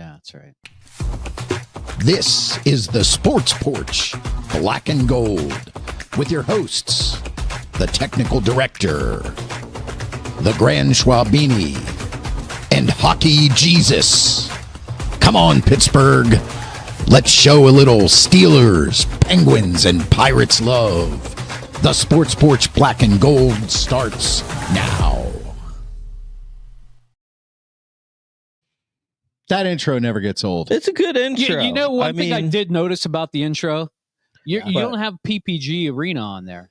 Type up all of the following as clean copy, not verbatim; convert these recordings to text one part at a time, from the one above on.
Yeah, that's right. This is the Sports Porch, Black and Gold, with your hosts, the technical director, the Grand Schwabini, and Hockey Jesus. Come on, Pittsburgh. Let's show a little Steelers, Penguins, and Pirates love. The Sports Porch Black and Gold starts now. That intro never gets old. It's a good intro. You know, one thing I did notice about the intro, you don't have PPG Arena on there.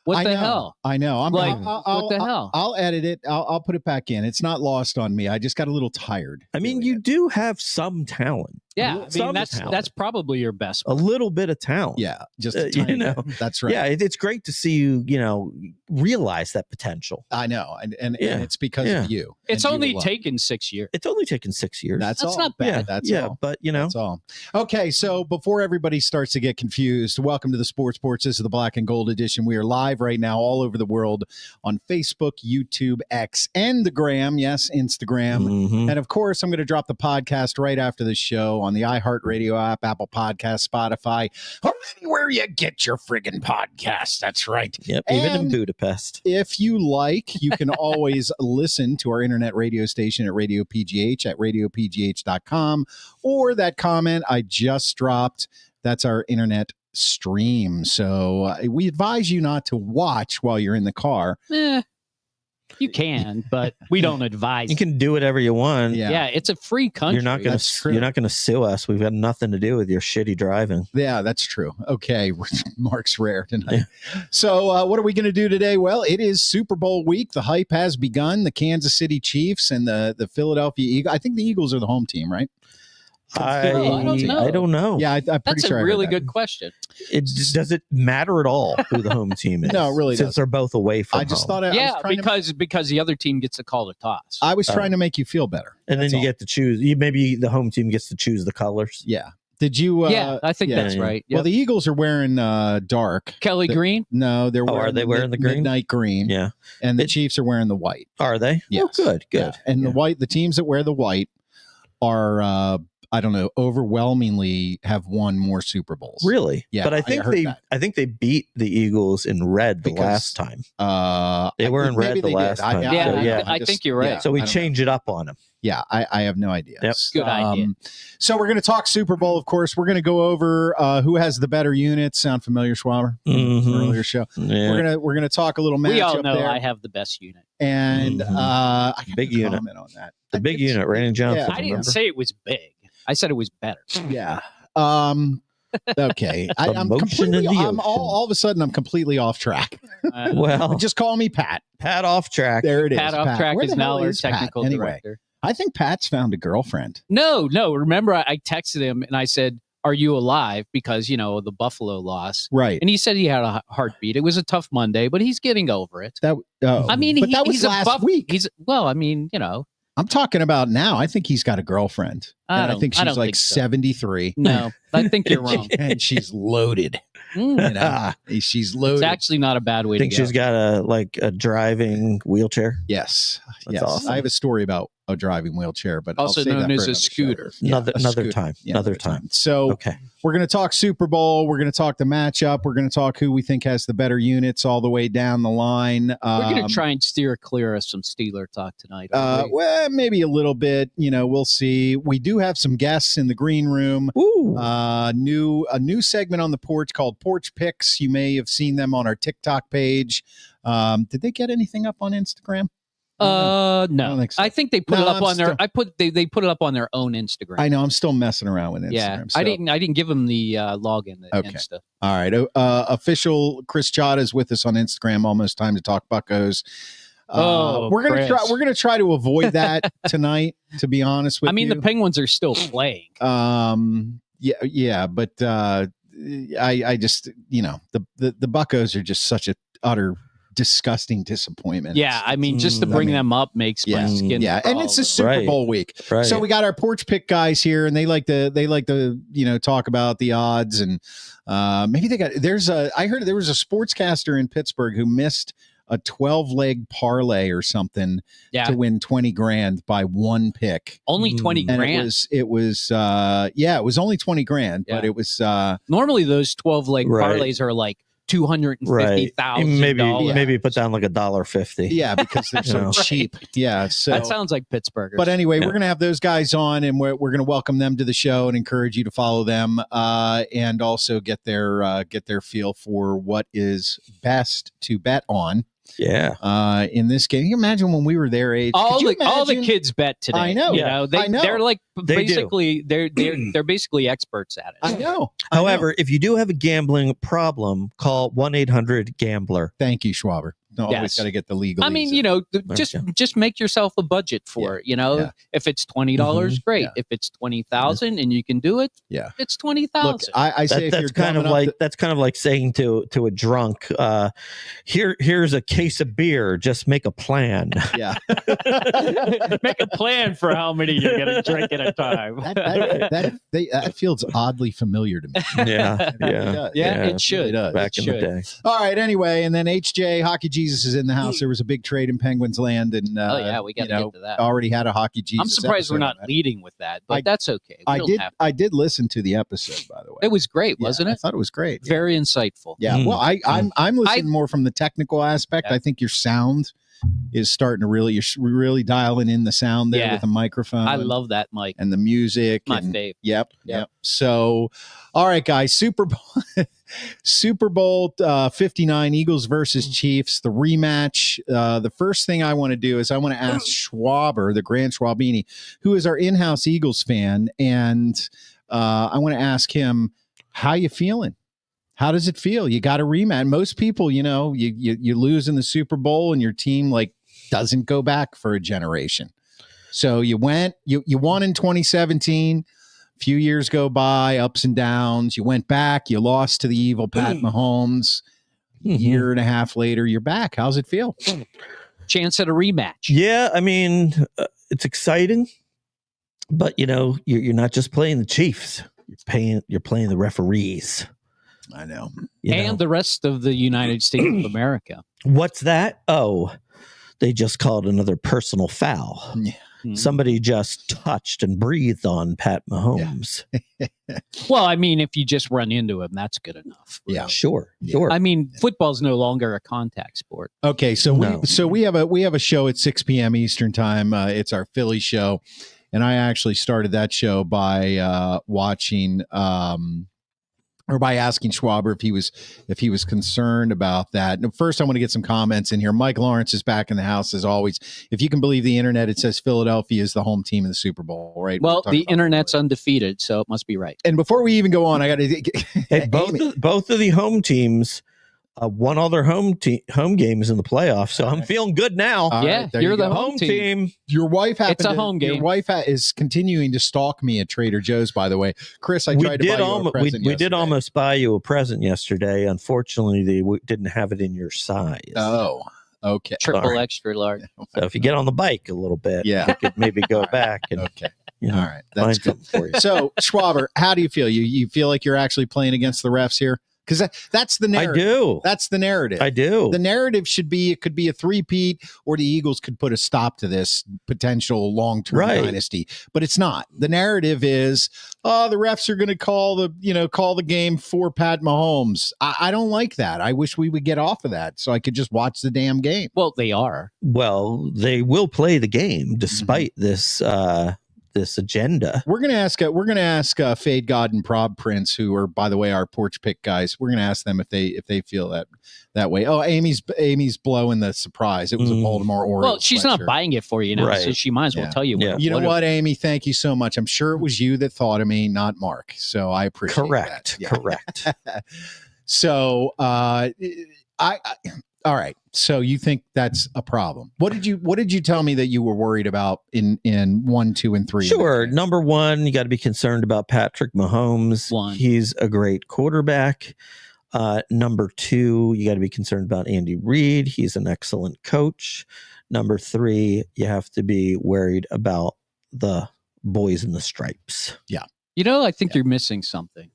What the hell? I know. What the hell? I'll edit it. I'll put it back in. It's not lost on me. I just got a little tired. I mean, you do have some talent. Yeah, I mean, that's probably your best. A little bit of talent. Yeah, just a tiny bit. That's right. Yeah, it's great to see you, realize that potential. I know, and it's because of you. It's only taken 6 years. It's only taken 6 years. That's all. Not bad. That's all. But that's all. Okay, so before everybody starts to get confused, welcome to the Sports Porch. This is the Black and Gold edition. We are live right now all over the world on Facebook, YouTube, X, and the Gram. Yes, Instagram. Mm-hmm. And of course, I'm going to drop the podcast right after the show on the iHeartRadio app, Apple Podcast, Spotify, or anywhere you get your friggin' podcasts. That's right. Yep, even in Budapest. If you like, you can always listen to our internet radio station at Radio PGH at radiopgh.com, or that comment I just dropped. That's our internet stream. So we advise you not to watch while you're in the car. You can, but we don't advise. You can do whatever you want. Yeah, it's a free country. You're not going to sue us. We've got nothing to do with your shitty driving. Yeah, that's true. Okay, Mark's rare tonight. Yeah. So what are we going to do today? Well, it is Super Bowl week. The hype has begun. The Kansas City Chiefs and the Philadelphia Eagles. I think the Eagles are the home team, right? I don't know. Yeah, I'm pretty That's sure. That's a really good question. Does it matter at all who the home team is? No, it really since they're both away from I just home. thought because the other team gets to call the toss. I was trying to make you feel better. And then you get to choose. Maybe the home team gets to choose the colors. Yeah. Did you? I think that's right. Yep. Well, the Eagles are wearing dark. Kelly green? No, they're wearing. Are they wearing the green? Midnight green. Yeah. And the Chiefs are wearing the white. Are they? Yes. Oh, good. Yeah. And the teams that wear the white are I don't know, overwhelmingly have won more Super Bowls. Really? Yeah. But I think they beat the Eagles in red the last time. They were in red the last time. I think you're right. Yeah, so we change it up on them. Yeah, I have no idea. Yep. Good idea. So we're going to talk Super Bowl, of course. We're going to go over who has the better unit. Sound familiar, Schwaber? Mm-hmm. Earlier show. Yeah. We're gonna talk a little matchup. We all know there. I have the best unit. And I got big a unit comment on that. The big unit, Randy Johnson. Yeah, I didn't say it was big. I said it was better. Yeah. Okay. I'm completely. All of a sudden, I'm completely off track. Well, just call me Pat. Pat off track. There it is. Pat off track is now our technical director. I think Pat's found a girlfriend. No. Remember, I texted him and I said, "Are you alive?" Because the Buffalo loss, right? And he said he had a heartbeat. It was a tough Monday, but he's getting over it. That was last week. I'm talking about now. I think he's got a girlfriend. I think she's like 73. No, I think you're wrong. And she's loaded. She's loaded. It's actually not a bad way to go. Think she's got a driving wheelchair? Yes. That's awesome. I have a story about a driving wheelchair, but also known as a scooter. Another time. Another time. So we're going to talk Super Bowl. We're going to talk the matchup. We're going to talk who we think has the better units all the way down the line. We're going to try and steer clear of some Steeler talk tonight. Well, maybe a little bit. We'll see. We do have some guests in the green room. Ooh. A new segment on the porch called Porch Picks. You may have seen them on our TikTok page. Did they get anything up on Instagram? No. don't think so. I think they put it up on their. They put it up on their own Instagram. I know. I'm still messing around with Instagram. Yeah, so. I didn't give them the login. Okay. Insta. All right. Official Chris Chada is with us on Instagram. Almost time to talk Buccos. We're gonna try to avoid that tonight. To be honest with you, I mean the Penguins are still playing. Yeah, but I just the Buccos are just such a utter disgusting disappointment. Yeah, I mean just to bring them up makes my skin. Yeah, and it's a Super Bowl week, so we got our Porch Pick guys here, and they like to talk about the odds, and maybe they got I heard there was a sportscaster in Pittsburgh who missed a 12-leg parlay or something to win 20 grand by one pick. Only 20 grand. And it was it was only 20 grand, but it was normally those 12-leg parlays are like $250,000. Maybe put down like $1.50. Yeah, because they're so cheap. Yeah, so that sounds like Pittsburgh. But anyway, we're going to have those guys on, and we're going to welcome them to the show and encourage you to follow them, and also get their feel for what is best to bet on. Yeah. In this game, can you imagine when we were their age? All the kids bet today. I know. You know, they're like basically they're basically experts at it. I know. However, if you do have a gambling problem, call 1-800-GAMBLER. Thank you, Schwaber. Always got to get the legal. I mean, just make yourself a budget for it. You know, if it's $20, great. If it's 20,000 and you can do it, it's 20,000. I say that's kind of like saying to a drunk, here's a case of beer. Just make a plan. Yeah, make a plan for how many you're going to drink at a time. That feels oddly familiar to me. Yeah, it should. Back in the day. All right. Anyway, and then HJ Hockey Jesus is in the house. There was a big trade in Penguins land, and we got to get to that. Already had a Hockey Jesus. I'm surprised we're not leading with that, but that's okay. I did listen to the episode, by the way. It was great, wasn't it? I thought it was great. Very insightful. Yeah. Well, I'm listening more from the technical aspect. I think your sound is starting to you're really dialing in the sound there with the microphone. I love that mic and the music. My fave. Yep. So, all right, guys, Super Bowl 59, Eagles versus Chiefs, the rematch. The first thing I want to do is I want to ask Schwaber, the Grand Schwabini, who is our in-house Eagles fan, and I want to ask him, how you feeling? How does it feel? You got a rematch. Most people, you lose in the Super Bowl and your team doesn't go back for a generation. So you won in 2017. A few years go by, ups and downs. You went back. You lost to the evil Pat Mahomes. Year and a half later, you're back. How's it feel? Chance at a rematch. Yeah, I mean, it's exciting, but you're not just playing the Chiefs. You're playing the referees. I know. And the rest of the United States of America. What's that? Oh, they just called another personal foul. Yeah. Somebody just touched and breathed on Pat Mahomes. Yeah. Well, I mean, if you just run into him, that's good enough. Yeah, sure. I mean, football's no longer a contact sport. Okay, so we have a show at 6 p.m. Eastern time. It's our Philly show, and I actually started that show by watching. Or by asking Schwaber if he was concerned about that. And first, I want to get some comments in here. Mike Lawrence is back in the house as always. If you can believe the internet, it says Philadelphia is the home team in the Super Bowl, right? Well, the internet's undefeated, so it must be right. And before we even go on, I got to both of the home teams won all their home games in the playoffs, so I'm feeling good now. You're the home team. Your wife it's a home game. Your wife is continuing to stalk me at Trader Joe's. By the way, Chris, I tried to buy you a present. We did almost buy you a present yesterday. Unfortunately, they didn't have it in your size. Oh, okay. Triple extra large. So if you get on the bike a little bit, you could maybe go back and all right, that's good for you. So Schwaber, how do you feel? You feel like you're actually playing against the refs here? Because that's the narrative. I do. That's the narrative. I do. The narrative should be it could be a three-peat, or the Eagles could put a stop to this potential long-term dynasty. But it's not. The narrative is, the refs are going to call the game for Pat Mahomes. I don't like that. I wish we would get off of that so I could just watch the damn game. Well, they are. Well, they will play the game despite this agenda. We're gonna ask Fade God and Prob Prince, who are, by the way, our Porch Pick guys. We're gonna ask them if they feel that way. Oh, Amy's blowing the surprise. It was a Baltimore Orioles. Well, she's not buying it for you now, so she might as well tell you. You know what, Amy? Thank you so much. I'm sure it was you that thought of me, not Mark. So I appreciate that. Correct. So all right. So you think that's a problem? What did you tell me that you were worried about in 1, 2, and 3? Sure. Number one, you got to be concerned about Patrick Mahomes. He's a great quarterback. Number two, you got to be concerned about Andy Reid. He's an excellent coach. Number three, you have to be worried about the boys in the stripes. Yeah. I think you're missing something.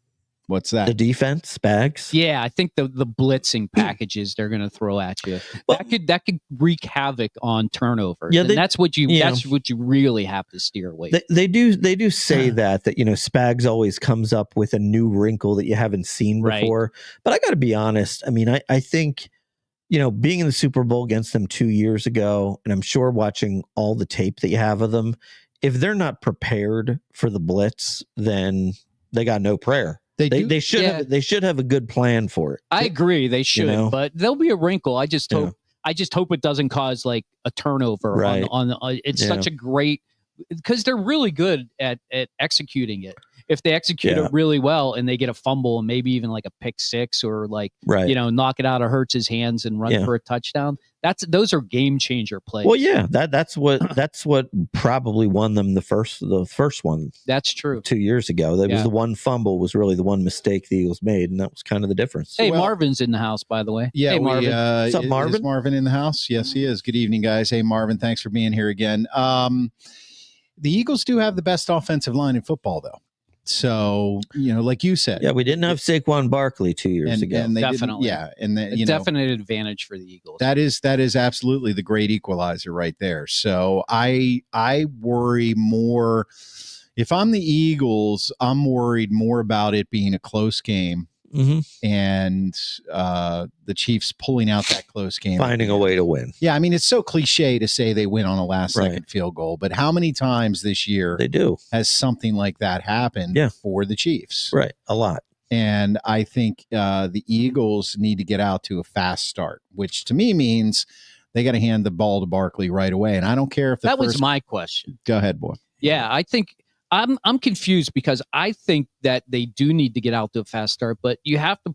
What's that? The defense, Spags. Yeah, I think the blitzing packages they're going to throw at you that could wreak havoc on turnovers. Yeah, that's what you really have to steer away from. They do say that Spags always comes up with a new wrinkle that you haven't seen before. Right. But I got to be honest. I mean, I think being in the Super Bowl against them 2 years ago, and I'm sure watching all the tape that you have of them, if they're not prepared for the blitz, then they got no prayer. They should have a good plan for it. I agree, they should, but there'll be a wrinkle. I just hope it doesn't cause like a turnover on it's such a great, because they're really good at executing it. If they execute it really well and they get a fumble and maybe even like a pick six or like knock it out of Hurts' hands and run for a touchdown, those are game changer plays. Well, yeah, that's what probably won them the first one. That's true. 2 years ago, that was the one fumble was really the one mistake the Eagles made, and that was kind of the difference. Hey, Marvin's in the house, by the way. Yeah, hey, Marvin. What's up, Marvin? Is Marvin in the house? Yes, he is. Good evening, guys. Hey, Marvin, thanks for being here again. The Eagles do have the best offensive line in football, though. So, like you said. Yeah, we didn't have Saquon Barkley 2 years ago. And definitely. And definite advantage for the Eagles. That is absolutely the great equalizer right there. So I worry more. If I'm the Eagles, I'm worried more about it being a close game. Mm-hmm. And the Chiefs pulling out that close game. Finding a way to win. Yeah, I mean, it's so cliche to say they win on a last-second field goal, but how many times this year has something like that happened for the Chiefs? Right, a lot. And I think the Eagles need to get out to a fast start, which to me means they got to hand the ball to Barkley right away. And I don't care if that was my question. Go ahead, boy. Yeah, I think I'm confused because I think that they do need to get out to a fast start, but you have to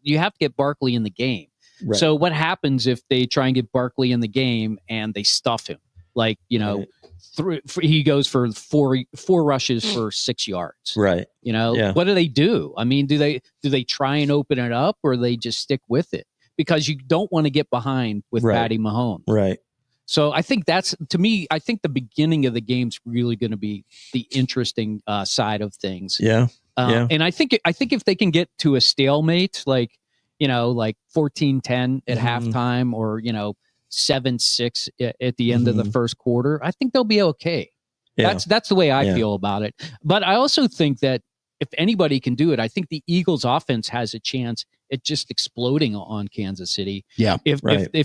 you have to get Barkley in the game. Right. So what happens if they try and get Barkley in the game and they stuff him? Like, he goes for four rushes for 6 yards. Right. What do they do? I mean, do they try and open it up, or they just stick with it? Because you don't want to get behind with Patty Mahomes. Right. So I think to me, I think the beginning of the game's really going to be the interesting side of things. Yeah. And I think if they can get to a stalemate, like 14-10 at halftime, or 7-6 at the end of the first quarter, I think they'll be okay. Yeah. That's the way I feel about it. But I also think that if anybody can do it, I think the Eagles offense has a chance at just exploding on Kansas City. Yeah. If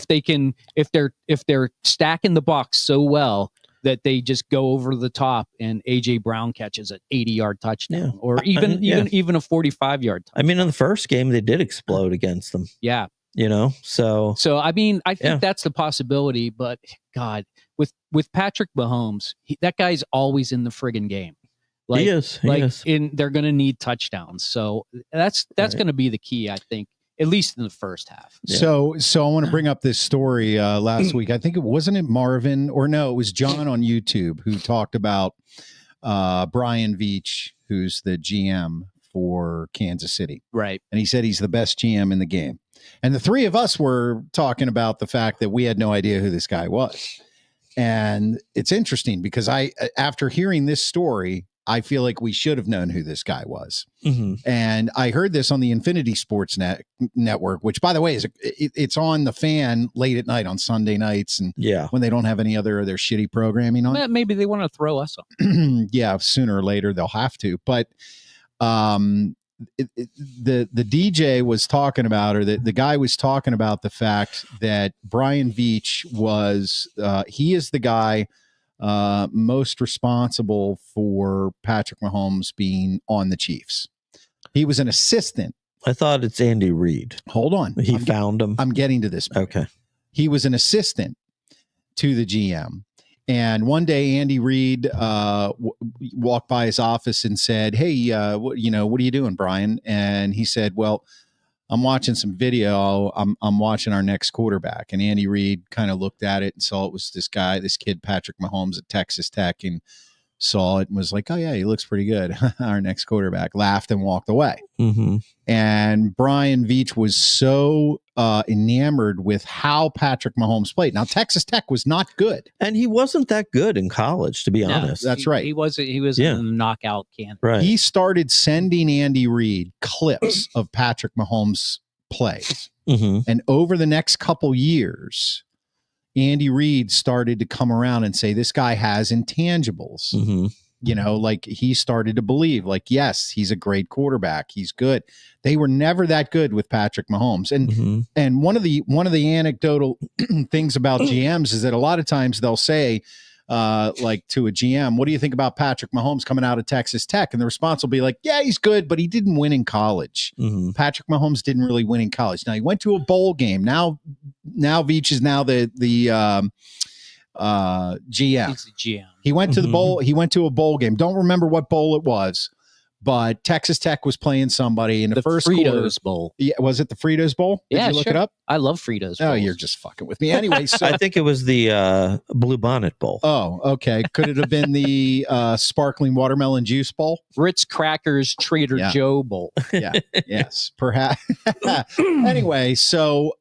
they're stacking the box so well that they just go over the top and AJ Brown catches an 80-yard touchdown, or even a 45-yard touchdown. I mean, in the first game they did explode against them. Yeah. So I mean, I think that's the possibility, but God, with Patrick Mahomes, that guy's always in the friggin' game. He is. They're going to need touchdowns. So that's going to be the key, I think, at least in the first half. Yeah. So I want to bring up this story last week. I think it wasn't Marvin, or no, it was John on YouTube who talked about Brian Veach, who's the GM for Kansas City. Right. And he said he's the best GM in the game. And the three of us were talking about the fact that we had no idea who this guy was. And it's interesting because after hearing this story, I feel like we should have known who this guy was. Mm-hmm. And I heard this on the Infinity Sports Network, which, by the way, it's on the Fan late at night on Sunday nights, and when they don't have any other of their shitty programming on. Maybe they want to throw us on. Yeah, sooner or later they'll have to. But the DJ was talking about, or the guy was talking about the fact that Brian Veach he is the guy most responsible for Patrick Mahomes being on the Chiefs. He was an assistant. I thought it's Andy Reid. Hold on. He found him. I'm getting to this point. Okay. He was an assistant to the GM. And one day Andy Reid walked by his office and said, "Hey, what are you doing, Brian?" And he said, "Well, I'm watching some video. I'm watching our next quarterback." And Andy Reid kind of looked at it and saw it was this kid, Patrick Mahomes at Texas Tech, and saw it and was like, "Oh yeah, he looks pretty good." Our next quarterback, laughed and walked away. Mm-hmm. And Brian Veach was so enamored with how Patrick Mahomes played. Now, Texas Tech was not good, and he wasn't that good in college, to be honest. That's right. He was a knockout candidate. Right. He started sending Andy Reid clips of Patrick Mahomes plays, and over the next couple years, Andy Reid started to come around and say, this guy has intangibles. Like he started to believe, like, yes, he's a great quarterback. He's good. They were never that good with Patrick Mahomes. And one of the anecdotal things about GMs is that a lot of times they'll say, like to a GM, what do you think about Patrick Mahomes coming out of Texas Tech? And the response will be like, yeah, he's good, but he didn't win in college. Patrick Mahomes didn't really win in college. Now he went to a bowl game. Now Veach is now the GM. He's the GM. He went to the bowl. He went to a bowl game. Don't remember what bowl it was, but Texas Tech was playing somebody in the first Fritos quarter. Bowl. Yeah, was it the Fritos Bowl? Did you look it up? I love Fritos. Oh, you're just fucking with me. Anyway, so I think it was the Blue Bonnet Bowl. Oh, okay. Could it have been the sparkling watermelon juice bowl? Ritz Crackers Trader Joe Bowl. Yeah. Yes, perhaps. Anyway, so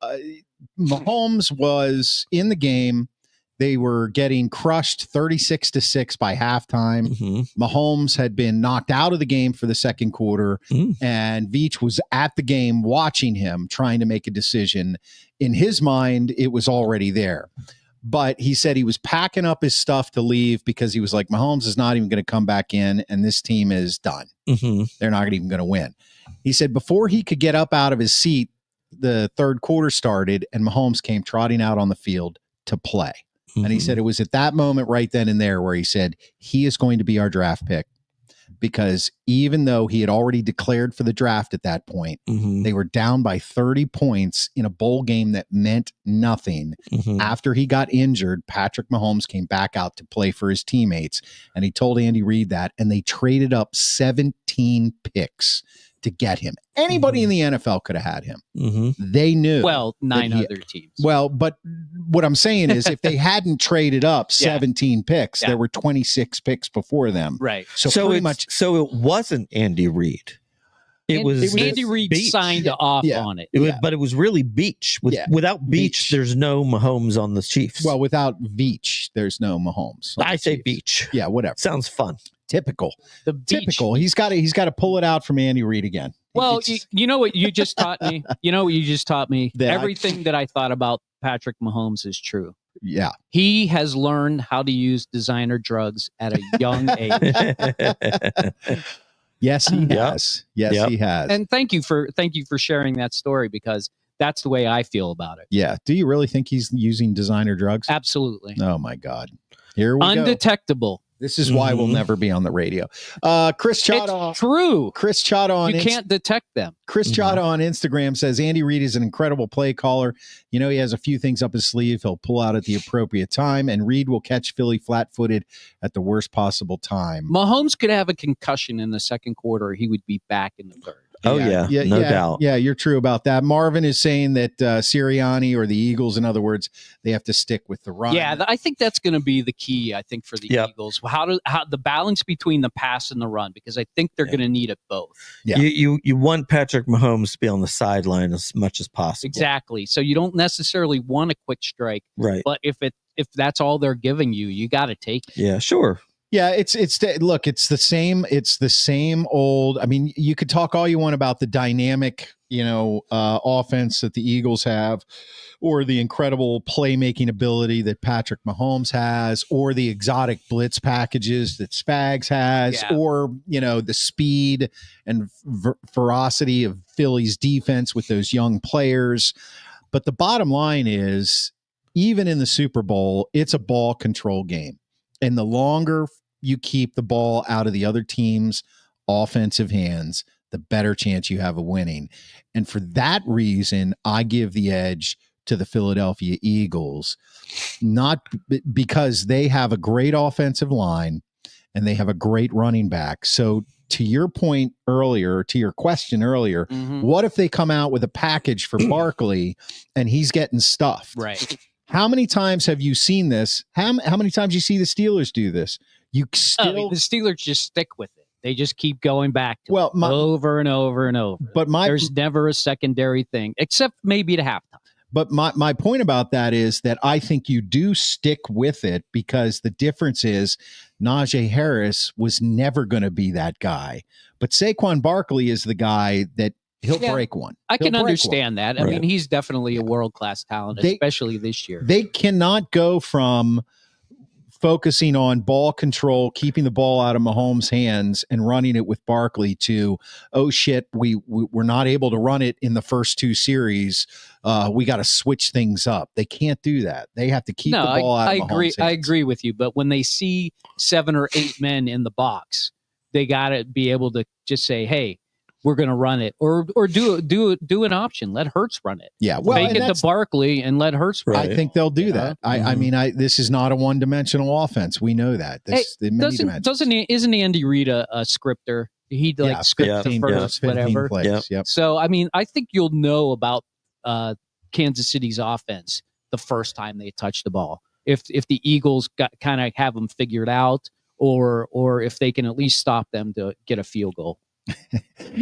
Mahomes was in the game. They were getting crushed 36-6 by halftime. Mahomes had been knocked out of the game for the second quarter, and Veach was at the game watching him, trying to make a decision. In his mind, it was already there. But he said he was packing up his stuff to leave because he was like, Mahomes is not even going to come back in, and this team is done. They're not even going to win. He said before he could get up out of his seat, the third quarter started, and Mahomes came trotting out on the field to play. And he said it was at that moment right then and there where he said he is going to be our draft pick, because even though he had already declared for the draft at that point, they were down by 30 points in a bowl game that meant nothing. After he got injured, Patrick Mahomes came back out to play for his teammates, and he told Andy Reid that, and they traded up 17 picks to get him. Anybody in the NFL could have had him. They knew. Well, 9 other teams. Well, but what I'm saying is if they hadn't traded up 17 picks, there were 26 picks before them. Right. So pretty much. So it wasn't Andy Reid. It was Andy Reid Beach. signed off on it. But it was really Beach. Without Beach, there's no Mahomes on the Chiefs. Well, without Veach, there's no Mahomes. I say Beach. Yeah, whatever. Sounds fun. Typical. Typical. He's got to pull it out from Andy Reid again. Well, you know what you just taught me? Everything that I thought about Patrick Mahomes is true. Yeah. He has learned how to use designer drugs at a young age. Yes, he has. Yes, he has. And thank you for sharing that story, because that's the way I feel about it. Yeah. Do you really think he's using designer drugs? Absolutely. Oh my God. Here we go. Undetectable. This is why we'll never be on the radio. Chris Chada. It's true. Chris Chada on you can't detect them. Chris Chada on Instagram says Andy Reid is an incredible play caller. He has a few things up his sleeve he'll pull out at the appropriate time, and Reid will catch Philly flat-footed at the worst possible time. Mahomes could have a concussion in the second quarter. He would be back in the third. No doubt. Yeah, you're true about that. Marvin is saying that Sirianni, or the Eagles, in other words, they have to stick with the run. Yeah, I think that's going to be the key, I think, for the Eagles. How the balance between the pass and the run, because I think they're going to need it both. Yeah. You want Patrick Mahomes to be on the sideline as much as possible. Exactly. So you don't necessarily want a quick strike. Right. But if that's all they're giving you, you got to take it. Yeah, sure. Yeah, it's the same old. I mean, you could talk all you want about the dynamic, offense that the Eagles have, or the incredible playmaking ability that Patrick Mahomes has, or the exotic blitz packages that Spags has, or the speed and ferocity of Philly's defense with those young players. But the bottom line is, even in the Super Bowl, it's a ball control game, and the longer you keep the ball out of the other team's offensive hands, the better chance you have of winning. And for that reason, I give the edge to the Philadelphia Eagles, not because they have a great offensive line and they have a great running back. So to your point earlier, to your question earlier, what if they come out with a package for Barkley and he's getting stuffed? Right. How many times have you seen this? How many times you see the Steelers do this? The Steelers just stick with it. They just keep going back to it over and over and over. But there's never a secondary thing, except maybe at halftime. But my point about that is that I think you do stick with it because the difference is Najee Harris was never going to be that guy. But Saquon Barkley is the guy that he'll break one. I can understand that. I mean, he's definitely a world-class talent, especially this year. They cannot go from focusing on ball control, keeping the ball out of Mahomes' hands and running it with Barkley to, oh shit, we're not able to run it in the first 2 series. We got to switch things up. They can't do that. They have to keep the ball out of Mahomes' hands. I agree with you. But when they see 7 or 8 men in the box, they got to be able to just say, hey, we're going to run it, or do an option. Let Hurts run it. Yeah, well, make it to Barkley and let Hurts run it. I think they'll do that. I mean, this is not a one-dimensional offense. We know that. Isn't Andy Reid a scripter? He scripts the first whatever. Plays. Yep. So I mean, I think you'll know about Kansas City's offense the first time they touch the ball. If the Eagles kind of have them figured out, or if they can at least stop them to get a field goal.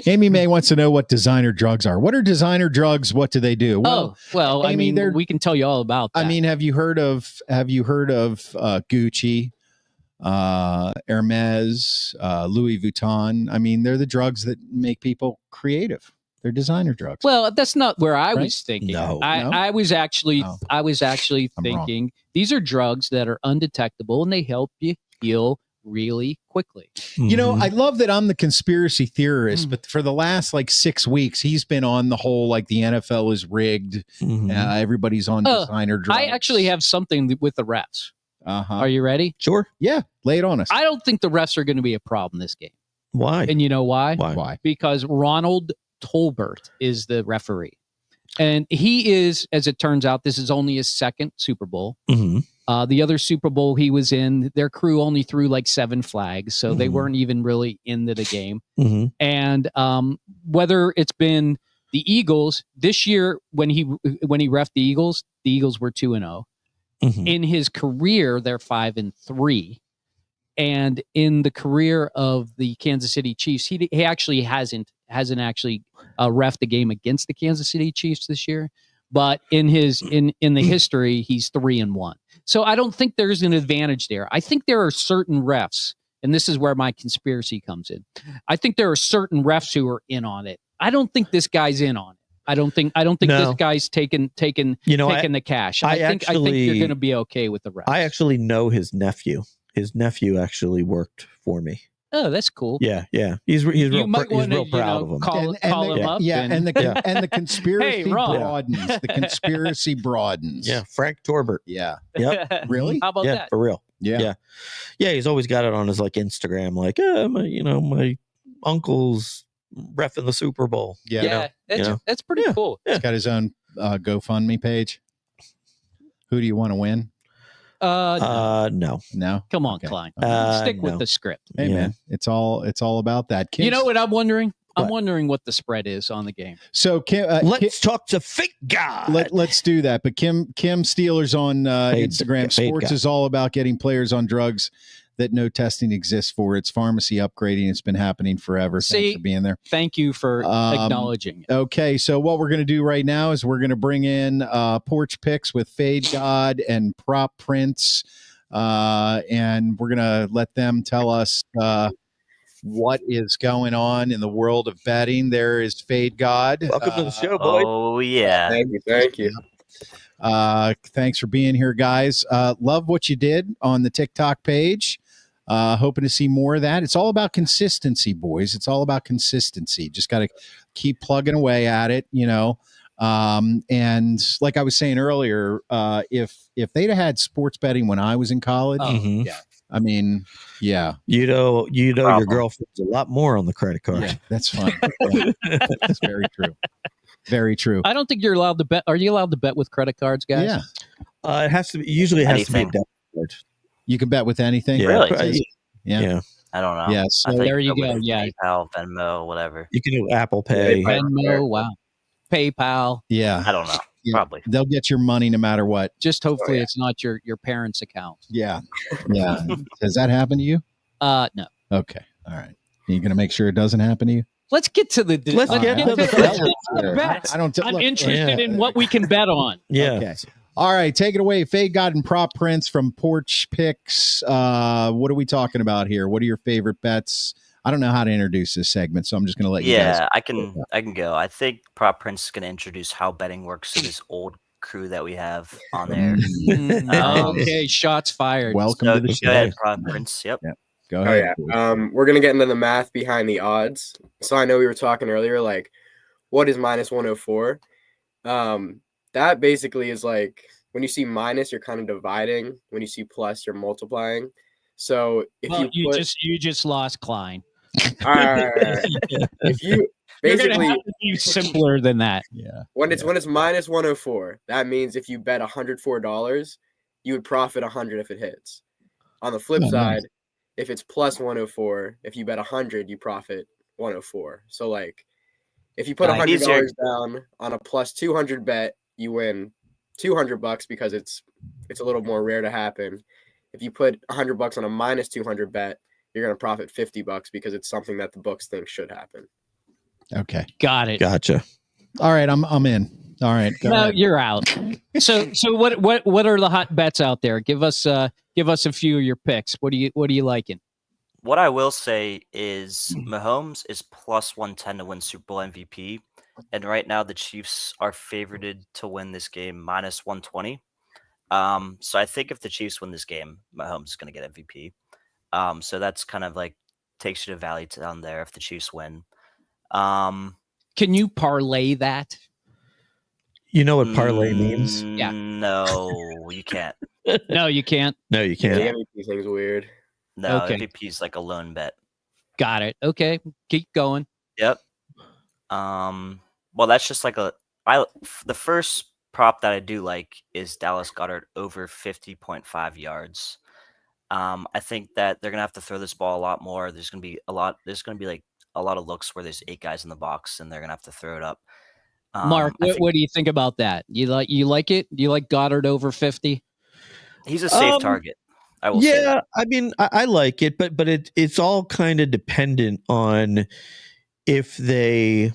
Amy May wants to know what designer drugs are. What are designer drugs? What do they do? Amy, I mean, we can tell you all about that. I mean, have you heard of Gucci, Hermes, Louis Vuitton? I mean, they're the drugs that make people creative. They're designer drugs. Well, that's not where I was thinking. No. I was actually thinking these are drugs that are undetectable and they help you heal really quickly. You know, I love that I'm the conspiracy theorist, but for the last 6 weeks, he's been on the whole the NFL is rigged. Everybody's on designer drugs. I actually have something with the refs. Are you ready? Sure. Yeah. Lay it on us. I don't think the refs are going to be a problem this game. Why? And you know why? Why? Because Ronald Tolbert is the referee. And he is, as it turns out, this is only his 2nd Super Bowl. The other Super Bowl he was in, their crew only threw 7 flags, so they weren't even really into the game. And whether it's been the Eagles this year, when he reffed the Eagles were 2-0. In his career, they're 5-3. And in the career of the Kansas City Chiefs, he actually hasn't actually reffed a game against the Kansas City Chiefs this year. But in the history, he's 3-1. So I don't think there's an advantage there. I think there are certain refs, and this is where my conspiracy comes in. I think there are certain refs who are in on it. I don't think this guy's in on it. I don't think this guy's taking the cash. I think you're going to be okay with the refs. I actually know his nephew. His nephew actually worked for me. Oh, that's cool. Yeah. He's real proud of him. Call him up. Yeah, and the conspiracy broadens. The conspiracy broadens. Yeah, Frank Torbert. Yeah. Yep. Really? How about that? For real. Yeah. He's always got it on his Instagram, my uncle's reffing the Super Bowl. Yeah. That's pretty cool. He's got his own GoFundMe page. Who do you want to win? No. Come on, Klein. Stick with the script. Hey man, it's all about that. Kim, you know what I'm wondering? I'm wondering what the spread is on the game. So Kim, let's talk to Fake God. Let's do that. But Kim Steelers on Instagram. Sports is all about getting players on drugs that no testing exists for. It's pharmacy upgrading. It's been happening forever. Thanks for being there. Thank you for acknowledging it. Okay, so what we're going to do right now is we're going to bring in Porch Picks with Fade God and Prop Prince, and we're going to let them tell us what is going on in the world of betting. There is Fade God. Welcome to the show, boy. Oh, yeah. Thank you. Thanks for being here, guys. Love what you did on the TikTok page. Hoping to see more of that. It's all about consistency, boys. It's all about consistency. Just got to keep plugging away at it, and like I was saying earlier, if they'd have had sports betting when I was in college, I mean, yeah, you know, your girlfriend's a lot more on the credit card. Yeah, that's fine. That's very true. Very true. I don't think you're allowed to bet. Are you allowed to bet with credit cards, guys? Yeah. It has to be. Usually, it has to be a debit card. You can bet with anything. Yeah. Really? Yeah. I don't know. Yeah. So there you go. Yeah. PayPal, Venmo, whatever. You can do Apple Pay. Venmo. Wow. PayPal. Yeah. I don't know. Yeah. Probably. They'll get your money no matter what. Just hopefully it's not your parents' account. Yeah. Yeah. Does that happen to you? No. Okay. All right. You going to make sure it doesn't happen to you? Let's get to the bets. I'm interested in what we can bet on. Yeah. Okay. All right, take it away, Fade God and Prop Prince from Porch Picks. What are we talking about here? What are your favorite bets? I don't know how to introduce this segment, so I'm just going to let you guys. Yeah, I can go. I think Prop Prince is going to introduce how betting works to this old crew that we have on there. Okay, shots fired. Welcome to the show. Go ahead, Prop Prince. Yep. Go ahead. Oh, yeah. We're going to get into the math behind the odds. So I know we were talking earlier, like, what is minus 104? That basically is like when you see minus, you're kind of dividing. When you see plus, you're multiplying. So if you just lost Klein. All right. If you basically have to be simpler than that. Yeah. When it's minus 104, that means if you bet $104, you would profit 100 if it hits. On the flip side, if it's plus 104, if you bet 100, you profit 104. So like if you put $100 down on a plus 200 bet, you win $200 because it's a little more rare to happen. If you put $100 on a minus 200 bet, you're going to profit $50 because it's something that the books think should happen. Okay. Got it. Gotcha. All right, I'm in. All right. No, you're out. So what are the hot bets out there? Give us a few of your picks. What are you liking? What I will say is Mahomes is plus 110 to win Super Bowl MVP. And right now the Chiefs are favorited to win this game minus 120. So I think if the Chiefs win this game, Mahomes is going to get MVP. So that's kind of like takes you to value down there if the Chiefs win. Can you parlay that? You know what parlay means? Yeah. No, you can't. No, you can't. No, you can't. The MVP thing's weird. No, Okay. MVP is like a loan bet. Got it. Okay. Keep going. Yep. Well, that's just like the first prop that I do like is Dallas Goedert over 50.5 yards. I think that they're gonna have to throw this ball a lot more. There's gonna be like a lot of looks where there's 8 guys in the box and they're gonna have to throw it up. Mark, what do you think about that? You like it? Do you like Goddard over 50? He's a safe target. I will say that. I mean, I like it, but it's all kind of dependent on if they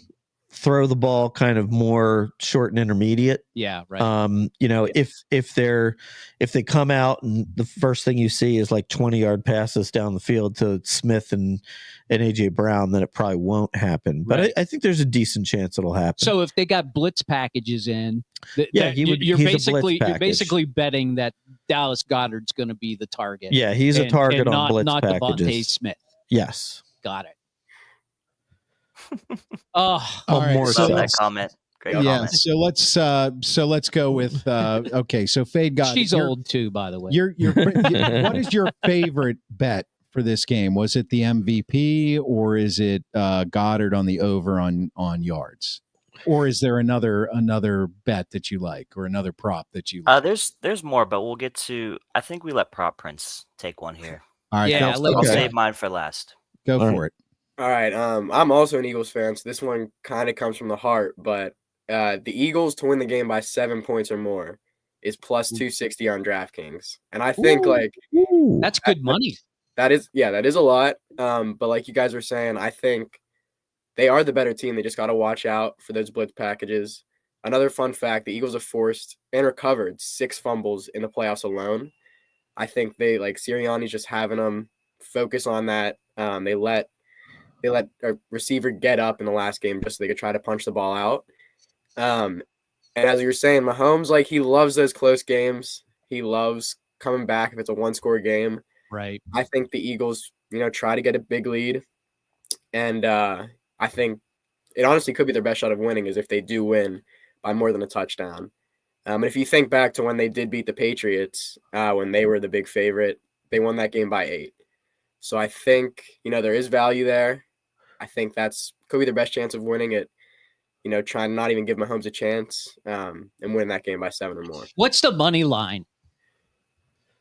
throw the ball kind of more short and intermediate. Yeah, right. If they come out and the first thing you see is like 20-yard passes down the field to Smith and AJ Brown, then it probably won't happen. But right. I think there's a decent chance it'll happen. So if they got blitz packages in, you're basically betting that Dallas Goddard's going to be the target. Yeah, he's a target on blitz not packages. Devontae Smith. Yes, got it. That comment. Great comment. So let's go with okay. So Fade God, she's old too, by the way. What is your favorite bet for this game? Was it the MVP or is it Goddard on the over on yards? Or is there another bet that you like or another prop that you like? There's more, but we'll get to. I think we let Prop Prince take one here. All right, yeah, I'll save mine for last. Go for it. All right. I'm also an Eagles fan, so this one kind of comes from the heart. But the Eagles to win the game by 7 points or more is plus 260 on DraftKings, and I think that's good money. That is a lot. But like you guys were saying, I think they are the better team. They just got to watch out for those blitz packages. Another fun fact: the Eagles have forced and recovered 6 fumbles in the playoffs alone. I think they Sirianni's just having them focus on that. They let a receiver get up in the last game just so they could try to punch the ball out. And as you were saying, Mahomes, he loves those close games. He loves coming back if it's a 1-score game. Right. I think the Eagles, try to get a big lead. And I think it honestly could be their best shot of winning is if they do win by more than a touchdown. And if you think back to when they did beat the Patriots, when they were the big favorite, they won that game by 8. So I think, there is value there. I think could be their best chance of winning it, trying to not even give Mahomes a chance and win that game by 7 or more. What's the money line?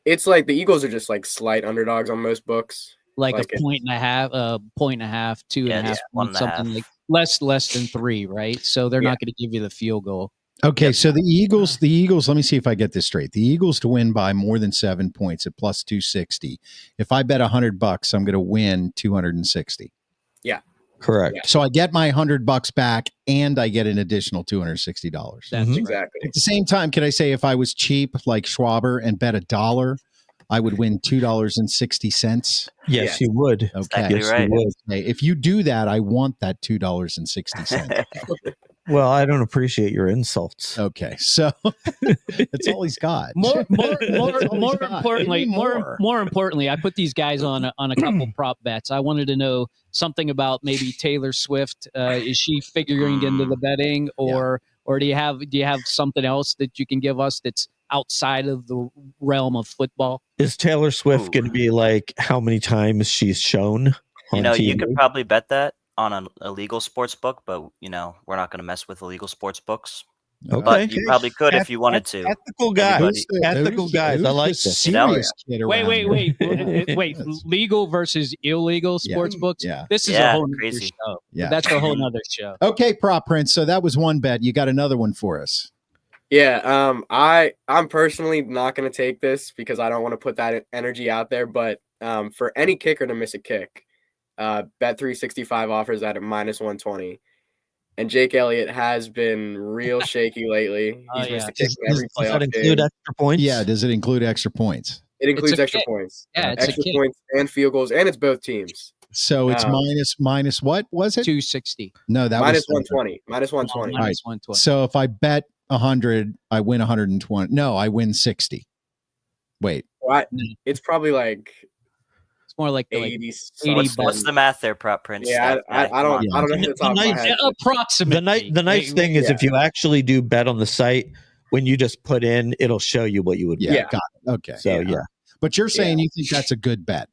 It's like the Eagles are just slight underdogs on most books. Like a point and a half, 2.5 points, something like less than 3, right? So they're not going to give you the field goal. Okay, so the Eagles, let me see if I get this straight. The Eagles to win by more than 7 points at plus 260. If I bet $100, I'm going to win 260. That's good money. Is that what you're saying? Yeah. Okay. Yeah. Correct. Yeah. So I get my $100 back and I get an additional $260. That's Exactly. At the same time, can I say if I was cheap like Schwaber and bet $1, I would win $2.60? Yes, you would. Okay. Exactly Yes, right. you would. Okay. If you do that, I want that $2.60. Well, I don't appreciate your insults. Okay. So that's all he's got. More That's all he's got. importantly, Maybe more importantly, I put these guys on a couple prop bets. I wanted to know something about maybe Taylor Swift. Is she figuring into the betting, or do you have something else that you can give us that's outside of the realm of football? Is Taylor Swift going to be like how many times she's shown on TV? You could probably bet that on an illegal sports book, but we're not going to mess with illegal sports books. Okay. But you probably could if you wanted to. Ethical guys. Everybody- Ethical guys. I like this. Serious kid around Wait, here. wait. Legal versus illegal sports books. Yeah. This is a Yeah, whole nother crazy. show. Yeah. That's a whole nother show. Okay, Prop Prince. So that was one bet. You got another one for us. Yeah, I'm personally not going to take this because I don't want to put that energy out there. But for any kicker to miss a kick, Bet365 offers that at -120. And Jake Elliott has been real shaky lately. He's missed a kick in every Does that playoff include game. extra points? Yeah. Does it include extra points? It includes It's a extra kick. points. Yeah, it's a extra kick. points and field goals, and it's both teams. So it's minus what was it? 260. No, that Minus was 120. Minus 120. All right. Minus 120. So if I bet 100, I win 120. No, I win 60. Wait. It's probably like It's more like 80. What's the math there, Prop Prince? Yeah, I don't know the top of my head. approximately. The nice thing is if you actually do bet on the site, when you just put in, it'll show you what you would bet. Yeah. Got it. Okay. So yeah. But you're saying you think that's a good bet.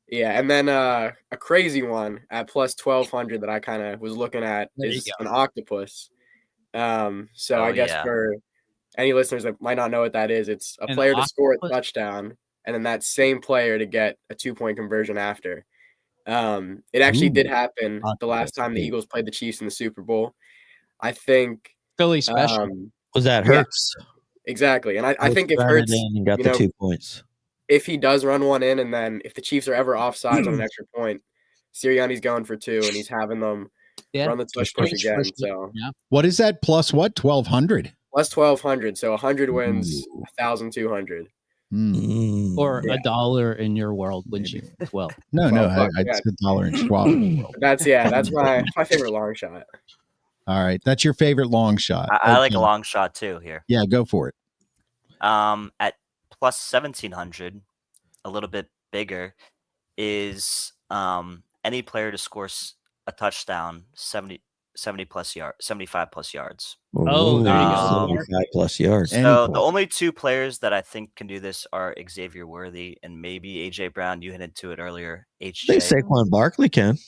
Yeah, and then a crazy one at plus 1,200 that I kind of was looking at is an Octopus. So I guess for any listeners that might not know what that is, it's a player to score a touchdown and then that same player to get a 2-point conversion after. It actually did happen the last time the Eagles played the Chiefs in the Super Bowl. I think Philly special. Was that Hurts? Yeah, exactly. And I think if Hurts got the 2 points. If he does run one in, and then if the Chiefs are ever offsides on an extra point, Sirianni's going for 2, and he's having them run the touch push again. So what is that? Plus what? 1,200. Plus 1,200. So 100 wins 1,200. Or $1 in your world wins you 12. No, it's $1 in Schwab. That's my favorite long shot. All right, that's your favorite long shot. I like a long shot too here. Yeah, go for it. At plus 1,700, a little bit bigger, is any player to score a touchdown 75 plus yards. Oh, there you go. 75 plus yards. So the only 2 players that I think can do this are Xavier Worthy and maybe AJ Brown. You hinted to it earlier. I think Saquon Barkley can.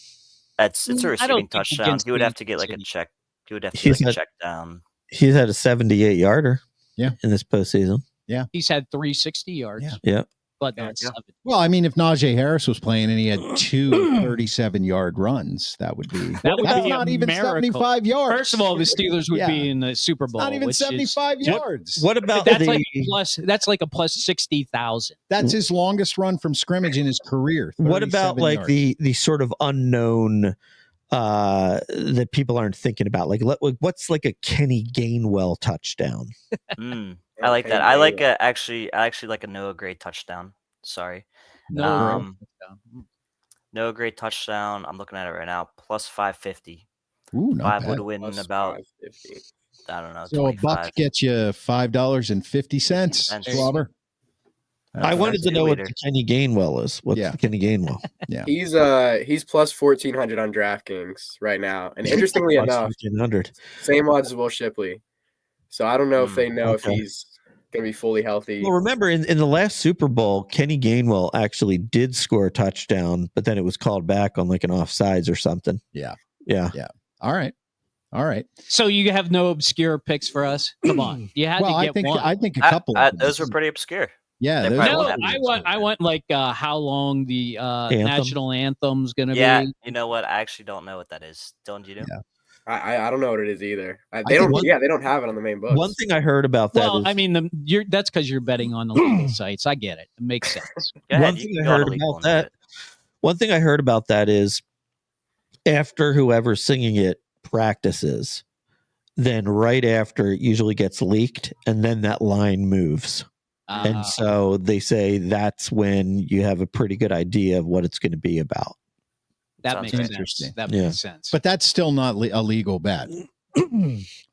It's a receiving touchdown. He would have to get like a check. He would have to get a check down. He's had a 78 yarder. Yeah. In this postseason. Yeah. He's had 360 yards. Yeah. But not 7. Well, I mean, if Najee Harris was playing and he had 2 37-yard runs, that would be not even 75 yards. First of all, the Steelers would be in the Super Bowl. Not even 75 yards. What about that's like a plus 60,000. That's his longest run from scrimmage in his career. What about like yards. the sort of unknown that people aren't thinking about? Like what's like a Kenny Gainwell touchdown? I like that. I like actually like a Noah Gray touchdown. Sorry. Noah Gray touchdown. I'm looking at it right now. Plus 550. Ooh, not 5 would bad. win Plus about 550. I don't know. So 25. a buck gets you $5.50, Robert. I wanted to know what the Kenny Gainwell is. What's the Kenny Gainwell? Yeah. He's plus 1,400 on DraftKings right now. And interestingly enough, 1,400. Same odds as Will Shipley. So I don't know if they know if he's going to be fully healthy. Well, remember in the last Super Bowl, Kenny Gainwell actually did score a touchdown, but then it was called back on like an offsides or something. Yeah. All right. So you have no obscure picks for us? Come on. You had to get one. I think a couple. Those were pretty obscure. Yeah. No, I want like how long the national anthem's going to be. Yeah, you know what? I actually don't know what that is. Don't you know? Yeah. I don't know what it is either. They don't have it on the main books. One thing I heard about that is, I mean, that's because you're betting on the legal sites. I get it. It makes sense. One thing I heard about that is after whoever's singing it practices, then right after it usually gets leaked, and then that line moves. And so they say that's when you have a pretty good idea of what it's going to be about. That makes sense. That makes sense. But that's still not a legal bet,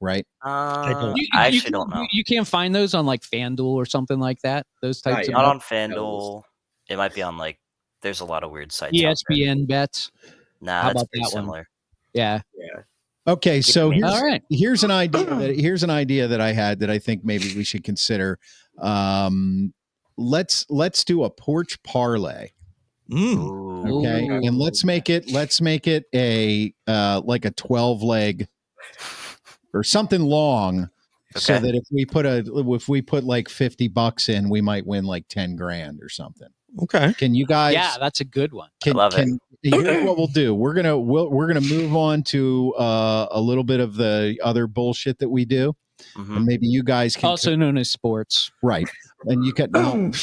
right? I actually don't know. You can't find those on like FanDuel or something like that. Those types of not on FanDuel. It might be on like. There's a lot of weird sites. ESPN bets. Nah, that's pretty similar. One? Yeah. Okay, so here's an idea that I had that I think maybe we should consider. Let's do a porch parlay. Okay, and let's make it a like a 12 leg or something long, so that if we put like $50 in, we might win like 10 grand or something. Okay, can you guys? Yeah, that's a good one. I love it. Here's what we'll do. We're gonna move on to a little bit of the other bullshit that we do, and maybe you guys can also known as sports, right? And you can.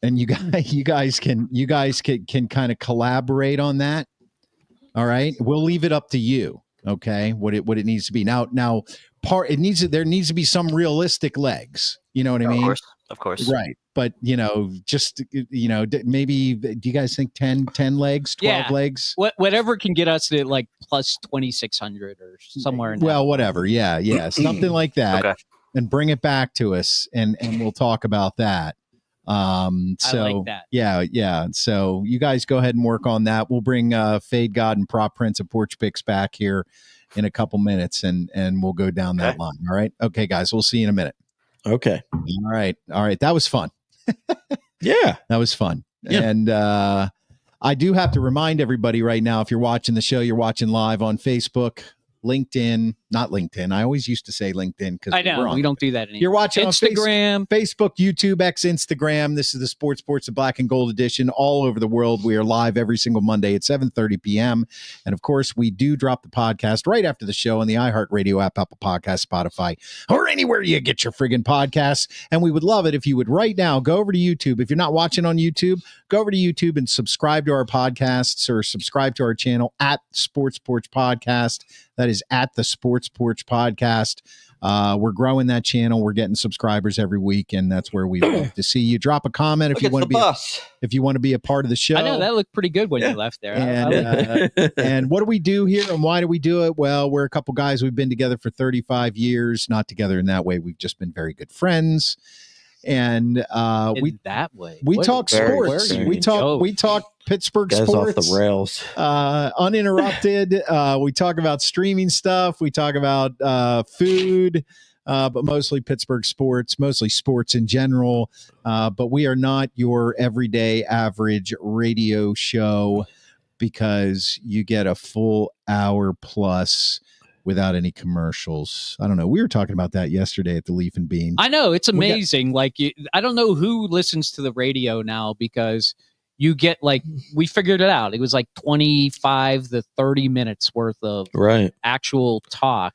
And you guys can kind of collaborate on that. All right, we'll leave it up to you. Okay, what it needs to be there needs to be some realistic legs. You know what I mean? Of course. Right, but maybe do you guys think 10 legs, 12 legs? Whatever can get us to like plus 2,600 or somewhere. Whatever. Yeah, something like that, and bring it back to us, and we'll talk about that. I like that. Yeah. So you guys go ahead and work on that. We'll bring Fade God and Prop Prince of Porch Picks back here in a couple minutes, and we'll go down that line. All right. Okay, guys. We'll see you in a minute. Okay. All right. That was fun. Yeah, that was fun. Yeah. And I do have to remind everybody right now, if you're watching the show, you're watching live on Facebook, LinkedIn, not LinkedIn. I always used to say LinkedIn because I know we don't do that anymore. You're watching Instagram, on Facebook, YouTube, X, Instagram. This is the Sports the Black and Gold edition all over the world. We are live every single Monday at 7:30 p.m. And of course, we do drop the podcast right after the show on the iHeartRadio app, Apple Podcasts, Spotify, or anywhere you get your friggin' podcasts. And we would love it if you would right now go over to YouTube. If you're not watching on YouTube, go over to YouTube and subscribe to our podcasts or subscribe to our channel at Sports Porch Podcast. That is at the Sports Porch Podcast. We're growing that channel. We're getting subscribers every week, and that's where we love to see you. Drop a comment if you want to be a part of the show. I know that looked pretty good when you left there. And what do we do here, and why do we do it? Well, we're a couple guys. We've been together for 35 years. Not together in that way. We've just been very good friends. And we talk sports. We talk Pittsburgh Guys sports off the rails, uninterrupted. We talk about streaming stuff. We talk about food, but mostly Pittsburgh sports, mostly sports in general. But we are not your everyday average radio show, because you get a full hour plus without any commercials. I don't know. We were talking about that yesterday at the Leaf and Bean. I know. It's amazing. I don't know who listens to the radio now, because you get we figured it out. It was like 25 to 30 minutes worth of actual talk.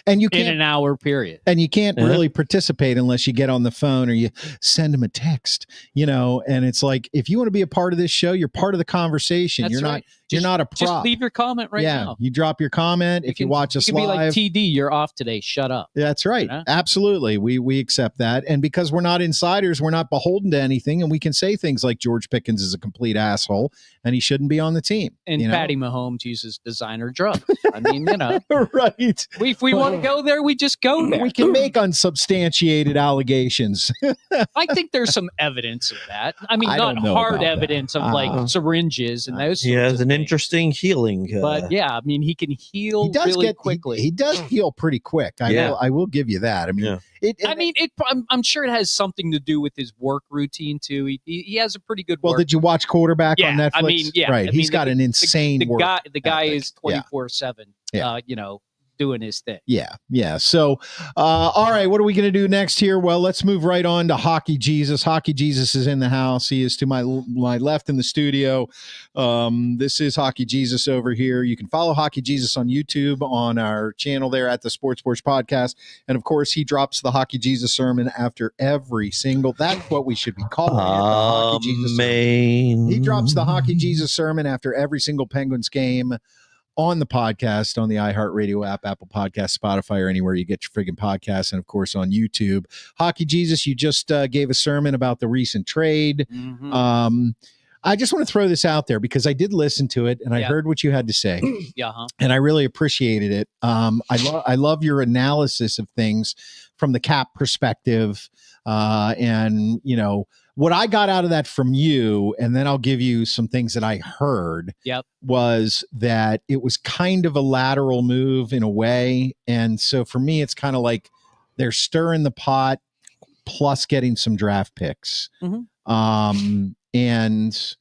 And you can't, in an hour period. And you can't really participate unless you get on the phone or you send them a text, and it's like, if you want to be a part of this show, you're part of the conversation. That's You're not a prop. Just leave your comment now. You drop your comment. If you watch us live. You can be like, TD, you're off today. Shut up. That's right. Absolutely. We accept that. And because we're not insiders, we're not beholden to anything. And we can say things like George Pickens is a complete asshole and he shouldn't be on the team. And Patty Mahomes uses designer drugs. I mean, right. If we want to go there, we just go there. We can make unsubstantiated allegations. I think there's some evidence of that. I mean, not hard evidence of syringes and those. He has an interesting healing. But yeah, I mean, he can heal really quickly. He does heal pretty quick. I will give you that. I mean, I'm sure it has something to do with his work routine too. He has a pretty good. Well, did you watch Quarterback on Netflix? I mean, yeah, right. He's got an insane the work. The guy is 24/7. doing his thing. Yeah. So, all right, what are we going to do next here? Well, let's move right on to Hockey Jesus. Hockey Jesus is in the house. He is to my left in the studio. This is Hockey Jesus over here. You can follow Hockey Jesus on YouTube on our channel there at the Sports Porch Podcast. And, of course, he drops the Hockey Jesus sermon after every single – that's what we should be calling it, the Hockey Jesus sermon. He drops the Hockey Jesus sermon after every single Penguins game on the podcast, on the iHeartRadio app, Apple Podcasts, Spotify, or anywhere you get your friggin' podcasts, and of course on YouTube. Hockey Jesus, you just gave a sermon about the recent trade. Mm-hmm. I just want to throw this out there because I did listen to it and I heard what you had to say. And I really appreciated it. I love your analysis of things from the cap perspective. And, you know, what I got out of that from you, and then I'll give you some things that I heard, was that it was kind of a lateral move in a way. And so for me, it's kind of like they're stirring the pot plus getting some draft picks. Mm-hmm. And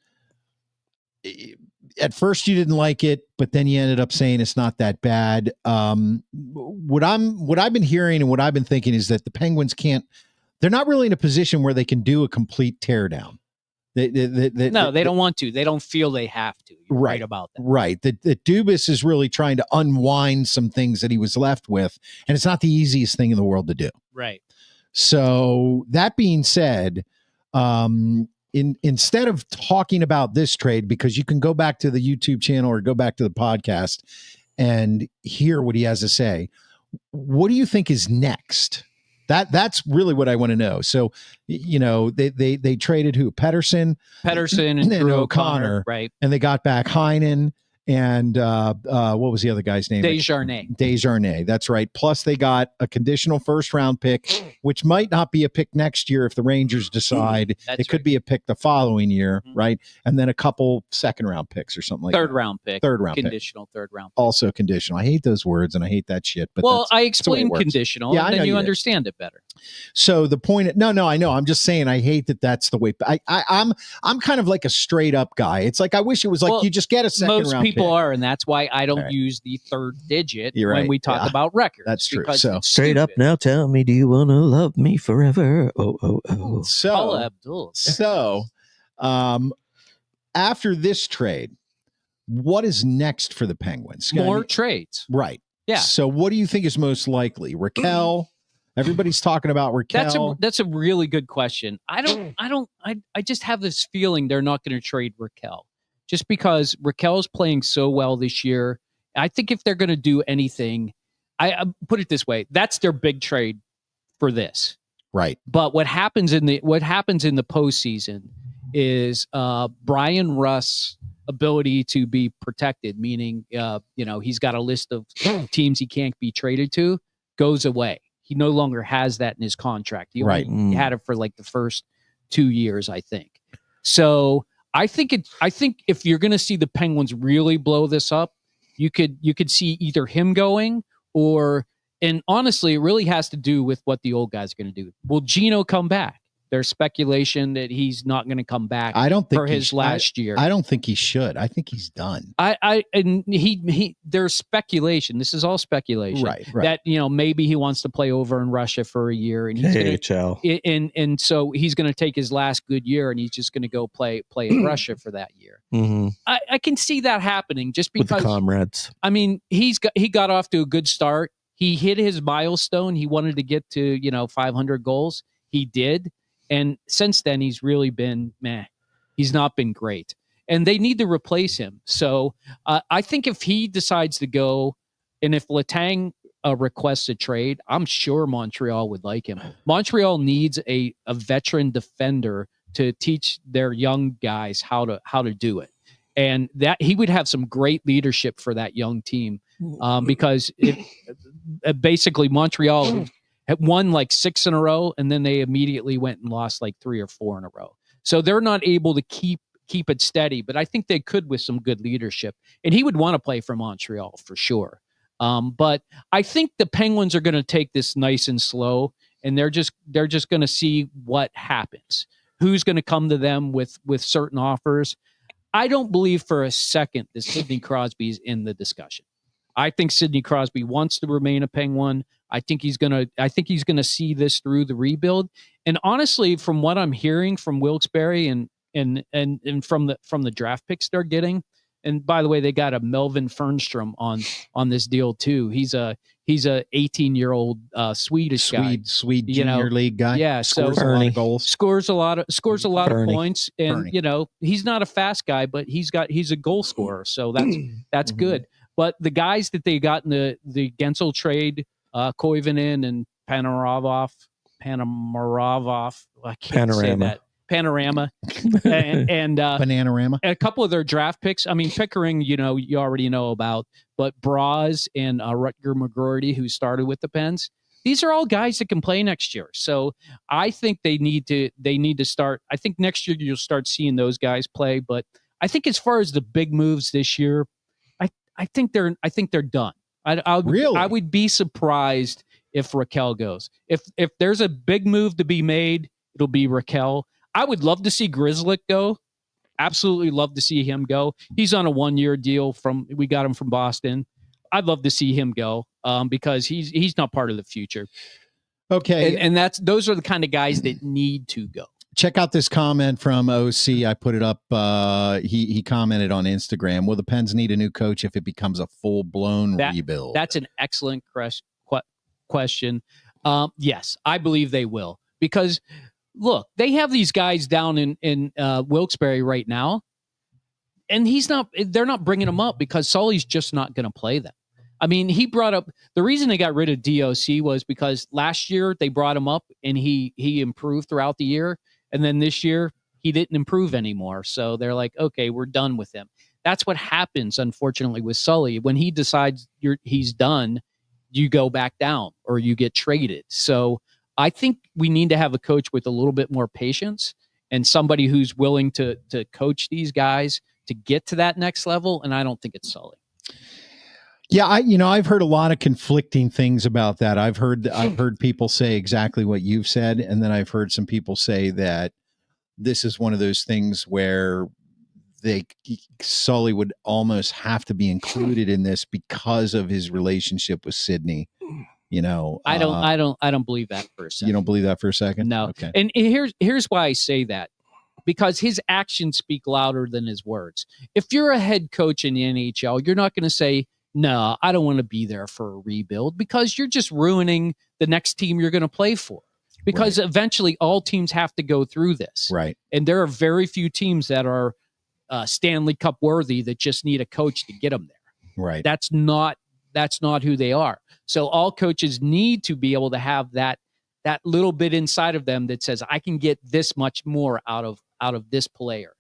at first you didn't like it, but then you ended up saying it's not that bad. What I've been hearing and what I've been thinking is that the Penguins they're not really in a position where they can do a complete teardown. They don't want to. They don't feel they have to. You're right about that. Right. That Dubas is really trying to unwind some things that he was left with, and it's not the easiest thing in the world to do. Right. So that being said, instead of talking about this trade, because you can go back to the YouTube channel or go back to the podcast and hear what he has to say, what do you think is next? That's really what I want to know. So, you know, they traded who? Pedersen and Drew O'Connor, right? And they got back Heinen and what was the other guy's name? Desjardins. That's right. Plus they got a conditional first round pick, which might not be a pick next year if the Rangers decide. It could be a pick the following year, right? And then a couple second round picks or something like third round pick. Conditional pick. third round pick. Also conditional. I hate those words and I hate that shit. But I explained conditional, and then you understand it better. So the point, no, I know. I'm just saying I hate that that's the way. I'm kind of like a straight up guy. It's like I wish it was like you just get a second round pick. People are, and that's why I don't use the third digit when we talk about records. That's true. So straight up now, tell me, do you want to love me forever? Oh. So, after this trade, what is next for the Penguins? More trades, right? Yeah. So, what do you think is most likely? Raquel. Everybody's talking about Raquel. That's a really good question. I just have this feeling they're not going to trade Raquel. Just because Raquel's playing so well this year. I think if they're going to do anything, I put it this way, that's their big trade for this. Right. But what happens in the postseason is Brian Russ' ability to be protected, meaning he's got a list of teams he can't be traded to, goes away. He no longer has that in his contract. He had it for like the first 2 years, I think. So I think if you're going to see the Penguins really blow this up, you could see either him going and honestly, it really has to do with what the old guys are going to do. Will Gino come back? There's speculation that he's not going to come back. I don't think for his last year. I don't think he should. I think he's done. There's speculation. This is all speculation. Right. That maybe he wants to play over in Russia for a year, and he's so he's going to take his last good year, and he's just going to go play in Russia for that year. Mm-hmm. I can see that happening just because with the comrades. I mean, he got off to a good start. He hit his milestone. He wanted to get to 500 goals. He did. And since then, he's really been meh. He's not been great. And they need to replace him. So I think if he decides to go, and if Letang requests a trade, I'm sure Montreal would like him. Montreal needs a veteran defender to teach their young guys how to do it. And that he would have some great leadership for that young team because basically Montreal had won like 6 in a row, and then they immediately went and lost like 3 or 4 in a row. So they're not able to keep it steady, but I think they could with some good leadership. And he would want to play for Montreal for sure. But I think the Penguins are going to take this nice and slow, and they're just going to see what happens. Who's going to come to them with certain offers? I don't believe for a second that Sidney Crosby is in the discussion. I think Sidney Crosby wants to remain a Penguin. I think he's gonna see this through the rebuild. And honestly, from what I'm hearing from Wilkes-Barre and from the draft picks they're getting, and by the way, they got a Melvin Fernstrom on this deal too. He's a 18-year-old Swedish guy, Swede junior league guy. Yeah, scores a lot of goals, scores a lot of points, and he's not a fast guy, but he's a goal scorer, so that's good. But the guys that they got in the Gensel trade, Koivunen and Panamarov, I can't say that. Panorama and Bananarama. A couple of their draft picks. I mean, Pickering, you already know about, but Braz and Rutger McGroarty, who started with the Pens. These are all guys that can play next year. So I think they need to start. I think next year you'll start seeing those guys play. But I think as far as the big moves this year, I think they're done. Really? I would be surprised if Raquel goes. If there's a big move to be made, it'll be Raquel. I would love to see Grzelcyk go. Absolutely love to see him go. He's on a 1-year deal we got him from Boston. I'd love to see him go because he's not part of the future. Okay. And those are the kind of guys that need to go. Check out this comment from OC. I put it up. He commented on Instagram. Will the Pens need a new coach if it becomes a full-blown rebuild? That's an excellent question. Yes, I believe they will. Because, look, they have these guys down in Wilkes-Barre right now, and they're not bringing them up because Sully's just not going to play them. I mean, he brought up the reason they got rid of DOC was because last year they brought him up and he improved throughout the year. And then this year he didn't improve anymore. So they're like, okay, we're done with him. That's what happens, unfortunately, with Sully. When he decides he's done, you go back down or you get traded. So I think we need to have a coach with a little bit more patience and somebody who's willing to coach these guys to get to that next level. And I don't think it's Sully. Yeah, I've heard a lot of conflicting things about that. I've heard people say exactly what you've said, and then I've heard some people say that this is one of those things where Sully would almost have to be included in this because of his relationship with Sidney. I don't believe that for a second. You don't believe that for a second? No. Okay. And here's why I say that. Because his actions speak louder than his words. If you're a head coach in the NHL, you're not going to say, no, I don't want to be there for a rebuild, because you're just ruining the next team you're going to play for. Because eventually all teams have to go through this. Right. And there are very few teams that are Stanley Cup worthy that just need a coach to get them there. Right. That's not who they are. So all coaches need to be able to have that little bit inside of them that says, I can get this much more out of this player.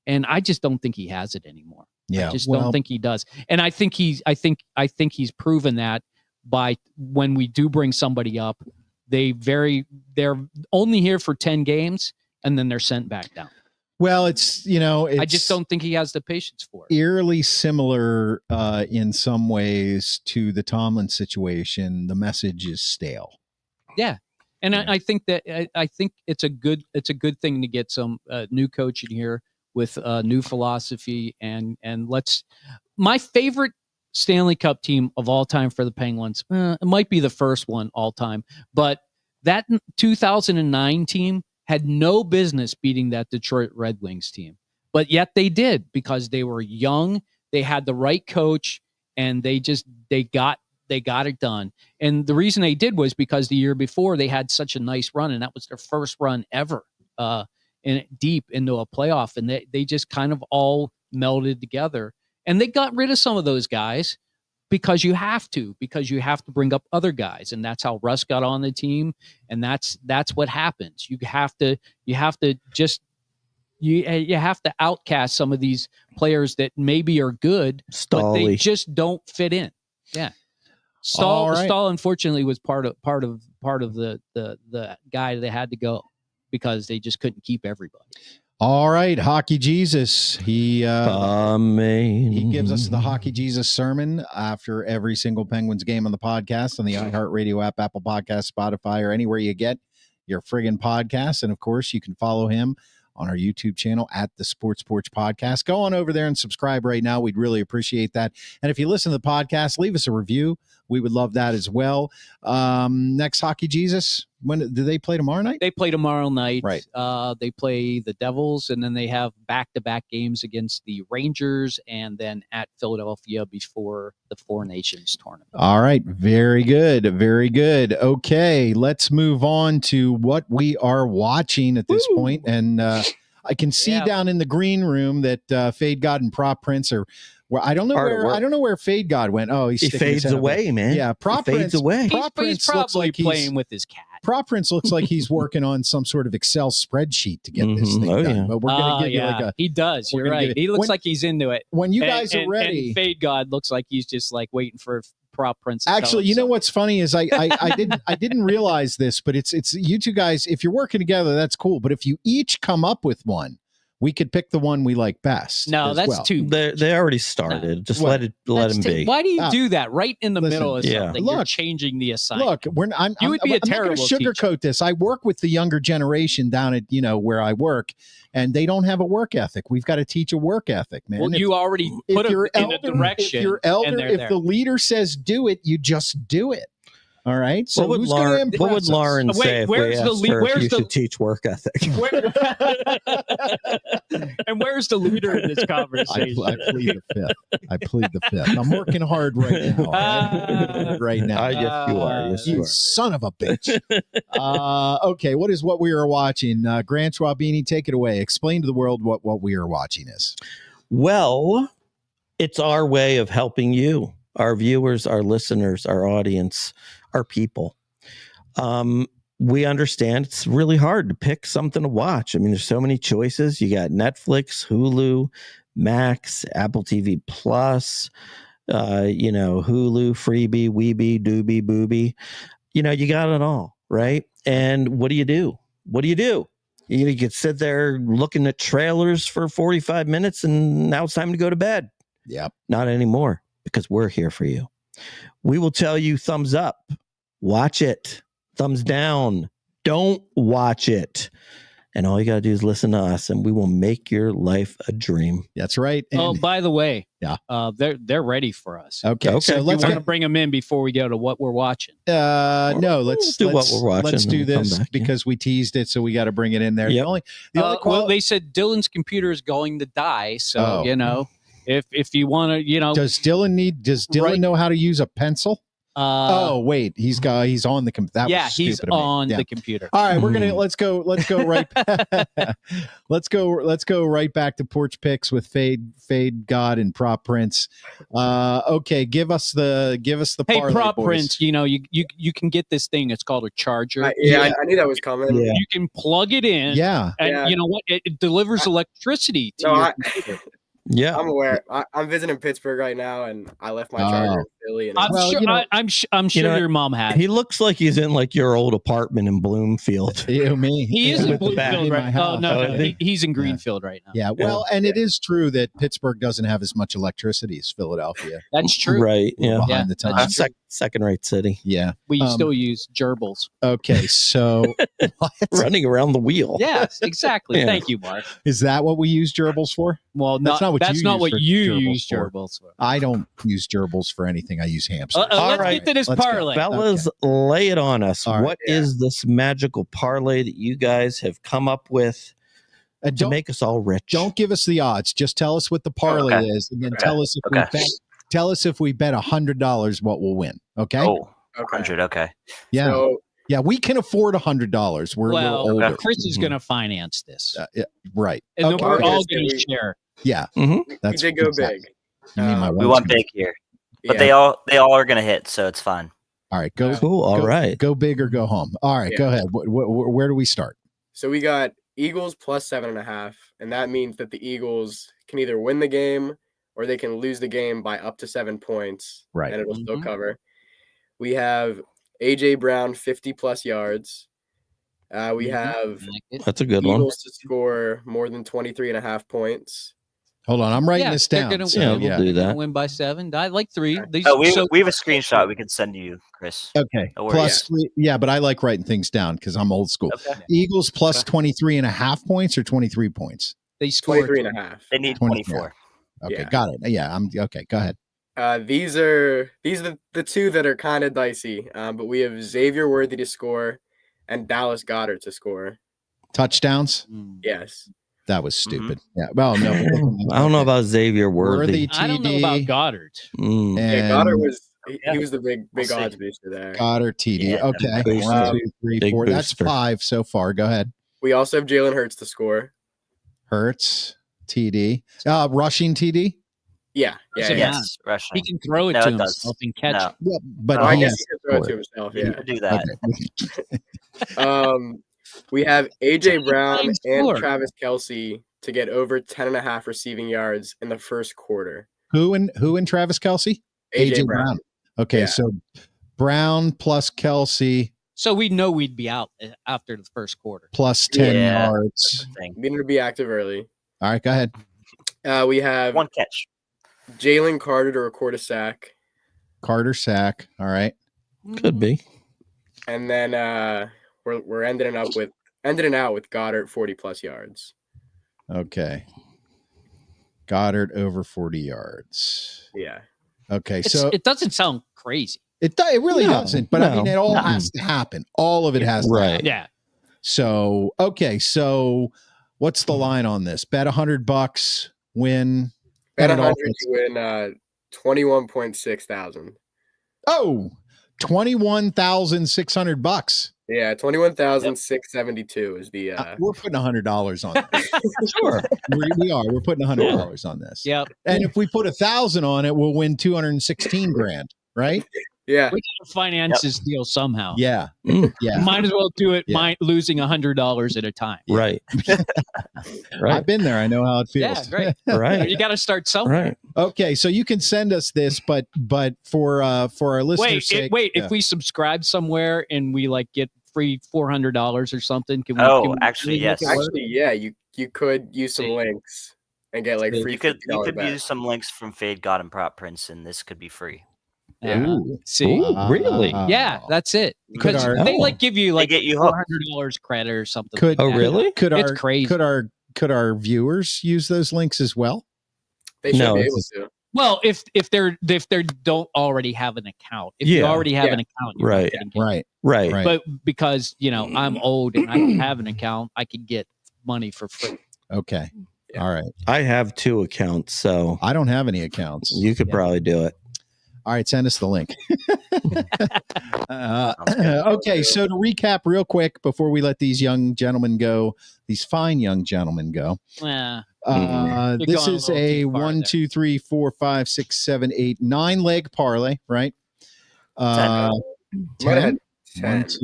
And I just don't think he has it anymore. Yeah, I just don't think he does. And I think he's proven that by when we do bring somebody up, they're only here for 10 games and then they're sent back down. Well, I just don't think he has the patience for it. Eerily similar in some ways to the Tomlin situation. The message is stale. Yeah. And I think it's a good thing to get some new coach in here with a new philosophy and my favorite Stanley Cup team of all time for the Penguins. It might be the first one all time, but that 2009 team had no business beating that Detroit Red Wings team, but yet they did because they were young, they had the right coach, and they got it done. And the reason they did was because the year before they had such a nice run, and that was their first run ever deep into a playoff. And they just kind of all melded together. And they got rid of some of those guys because you have to bring up other guys. And that's how Russ got on the team. And that's what happens. You have to outcast some of these players that maybe are good, but they just don't fit in. Yeah. Stahl unfortunately was part of the guy that had to go because they just couldn't keep everybody. All right, Hockey Jesus. He gives us the Hockey Jesus sermon after every single Penguins game on the podcast, on the iHeartRadio app, Apple Podcasts, Spotify, or anywhere you get your friggin' podcasts. And of course, you can follow him on our YouTube channel at the Sports Porch Podcast. Go on over there and subscribe right now. We'd really appreciate that. And if you listen to the podcast, leave us a review. We would love that as well. Next Hockey Jesus, when do they play tomorrow night? They play tomorrow night. Right. They play the Devils, and then they have back-to-back games against the Rangers and then at Philadelphia before the Four Nations tournament. All right. Very good. Very good. Okay. Let's move on to what we are watching at this point. And I can see down in the green room that Fade God and Prop Prince are. Well, I don't know where Fade God went. Oh, he fades away, man. Yeah, Prop Prince fades away. He's probably playing with his cat. Prop Prince looks like he's working on some sort of Excel spreadsheet to get this thing done. Yeah. But we're going to give you like a. He does. You're right. He looks like he's into it. When you guys are ready, and Fade God looks like he's just like waiting for Prop Prince. Actually, you know what's funny is I didn't realize this, but it's you two guys. If you're working together, that's cool. But if you each come up with one, we could pick the one we like best. No, that's too. They already started. No. Just let him be. Why do you do that right in the middle of something? Look, you're changing the assignment. Look, I'm not going to sugarcoat this. I work with the younger generation down at where I work, and they don't have a work ethic. We've got to teach a work ethic, man. Well, you already put them in a direction. If you're elder, if the leader says do it, you just do it. All right. So what would Lauren say if we asked her if you should teach work ethic? And where's the leader in this conversation? I plead the fifth. I'm working hard right now. Right now. Yes, you are. Yes, you are. Son of a bitch. Okay. What we are watching? Grand Schwabini, take it away. Explain to the world what we are watching is. Well, it's our way of helping you, our viewers, our listeners, our audience, our people. We understand it's really hard to pick something to watch. I mean, there's so many choices. You got Netflix, Hulu, Max, Apple TV Plus, Hulu, Freebie, Weebie, Doobie, Boobie. You got it all, right? And what do you do? You could sit there looking at trailers for 45 minutes and now it's time to go to bed. Yep. Not anymore, because we're here for you. We will tell you thumbs up, watch it, thumbs down, don't watch it. And all you got to do is listen to us and we will make your life a dream. That's right. And, by the way, yeah, they're ready for us. Okay. So let's bring them in before we go to what we're watching. No, let's do what we're watching. Let's do this because we teased it. So we got to bring it in there. Yep. Well, they said Dylan's computer is going to die. So, if you want to, does Dylan know how to use a pencil? Wait, he's on the computer. He's on the computer. All right, let's go right let's go right back to Porch Picks with Fade God and Prop Prince. Okay, give us the parlay, Prop boys. Prince, you can get this thing. It's called a charger. I knew that was coming. Yeah. You can plug it in. Yeah. And you know what? It delivers electricity to your computer. Yeah, I'm aware. I'm visiting Pittsburgh right now, and I left my charger in Philly. And I'm sure your mom had. He looks like he's in like your old apartment in Bloomfield. He is in Bloomfield right now. No, he's in Greenfield right now. Yeah, well, and it is true that Pittsburgh doesn't have as much electricity as Philadelphia. That's true. Right? Yeah, behind the times. Second-rate city. Yeah, we still use gerbils. Okay, so running around the wheel. Yes, exactly. Yeah. Thank you, Mark. Is that what we use gerbils for? Well, that's not what you use gerbils for. I don't use gerbils for anything. I use hamsters. Let's get to this parlay. Fellas, lay it on us. What is this magical parlay that you guys have come up with to make us all rich? Don't give us the odds. Just tell us what the parlay is, and then tell us if we bet $100 what we'll win. Okay. Oh, 100. Okay. Yeah. So, yeah, we can afford $100. We're a little older. Chris is going to finance this. Right. And then we're all going to share. Yeah. Mm-hmm. We did go big. We want big here. But they all are going to hit, so it's fine. All right. Go. Cool. All right. Go big or go home. All right. Go ahead. Where do we start? So we got Eagles plus 7.5, and that means that the Eagles can either win the game or they can lose the game by up to 7 points. Right. And it'll still cover. We have A.J. Brown 50-plus yards. We have that's a good Eagles one. to score more than 23.5 points. Hold on, I'm writing this down. Gonna we'll do that. Win by 7. I like 3. We have a screenshot we can send you, Chris. Okay. Plus 3. Yeah, but I like writing things down because I'm old school. Okay. Eagles plus 23.5 points or 23 points? They scored 23.5. They need 24. Okay, got it. Yeah, I'm okay. Go ahead. These are the two that are kind of dicey, but we have Xavier Worthy to score and Dallas Goedert to score. Touchdowns? Yes. That was stupid. Yeah. Well, no. I don't know about Xavier Worthy. I don't know about Goddard. Yeah, Goddard was he was the big odds booster there. Goddard TD. Yeah, okay. 1, 2, 3, 4. That's 5 so far. Go ahead. We also have Jalen Hurts to score. Hurts TD. Rushing TD? Yeah. Yes, rushing. He can throw it to himself and catch it. Yeah, but I guess he can throw it to himself. Yeah. He can do that. Okay. We have AJ Brown and Travis Kelce to get over 10.5 receiving yards in the first quarter. Who and Travis Kelce? AJ Brown. Okay, so Brown plus Kelce. So we know we'd be out after the first quarter. Plus 10 yards. We need to be active early. All right, go ahead. We have 1 catch. Jalen Carter to record a sack. Carter sack. All right. Could be. And then we're ending it out with Goddard 40+ yards. Okay. Goddard over 40 yards. Yeah. Okay, so it doesn't sound crazy. It really doesn't, but I mean, it all has to happen. All of it has to happen. Yeah. So, okay, so what's the line on this? Bet $100, win. Bet 100, you win 21.6 thousand. Oh, $21,600. Yeah, 21,672 is the. We're putting $100 on this. Sure, we are. We're putting $100 on this. Yep. And if we put 1,000 on it, we'll win 216 grand. Right? Yeah. We gotta finance this deal somehow. Yeah. Yeah. Might as well do it. Losing $100 at a time. Right. Right. I've been there. I know how it feels. Yeah, great. Right. You got to start somewhere. Right. Okay, so you can send us this, but for our listeners' sake, if we subscribe somewhere and we get free $400 or something, can we? Yes. Actually, yeah, you could use some links and get free. You could use some links from Fade God and Prop Prince, and this could be free. Yeah. See, really? Yeah, that's it. Because they give you they get you $400 credit or something. Really? It's crazy. Could our viewers use those links as well? They should be able to. Well, if they don't already have an account, if you already have an account, right. But because I'm old and I don't have an account, I could get money for free. Okay, all right. I have 2 accounts, so I don't have any accounts. You could probably do it. All right, send us the link. Okay, so to recap real quick before we let these young gentlemen go, these fine young gentlemen go. This is a 1, 2, 3, 4, 5, 6, 7, 8, 9 leg parlay, right? 10. 10. 1, 2, 3,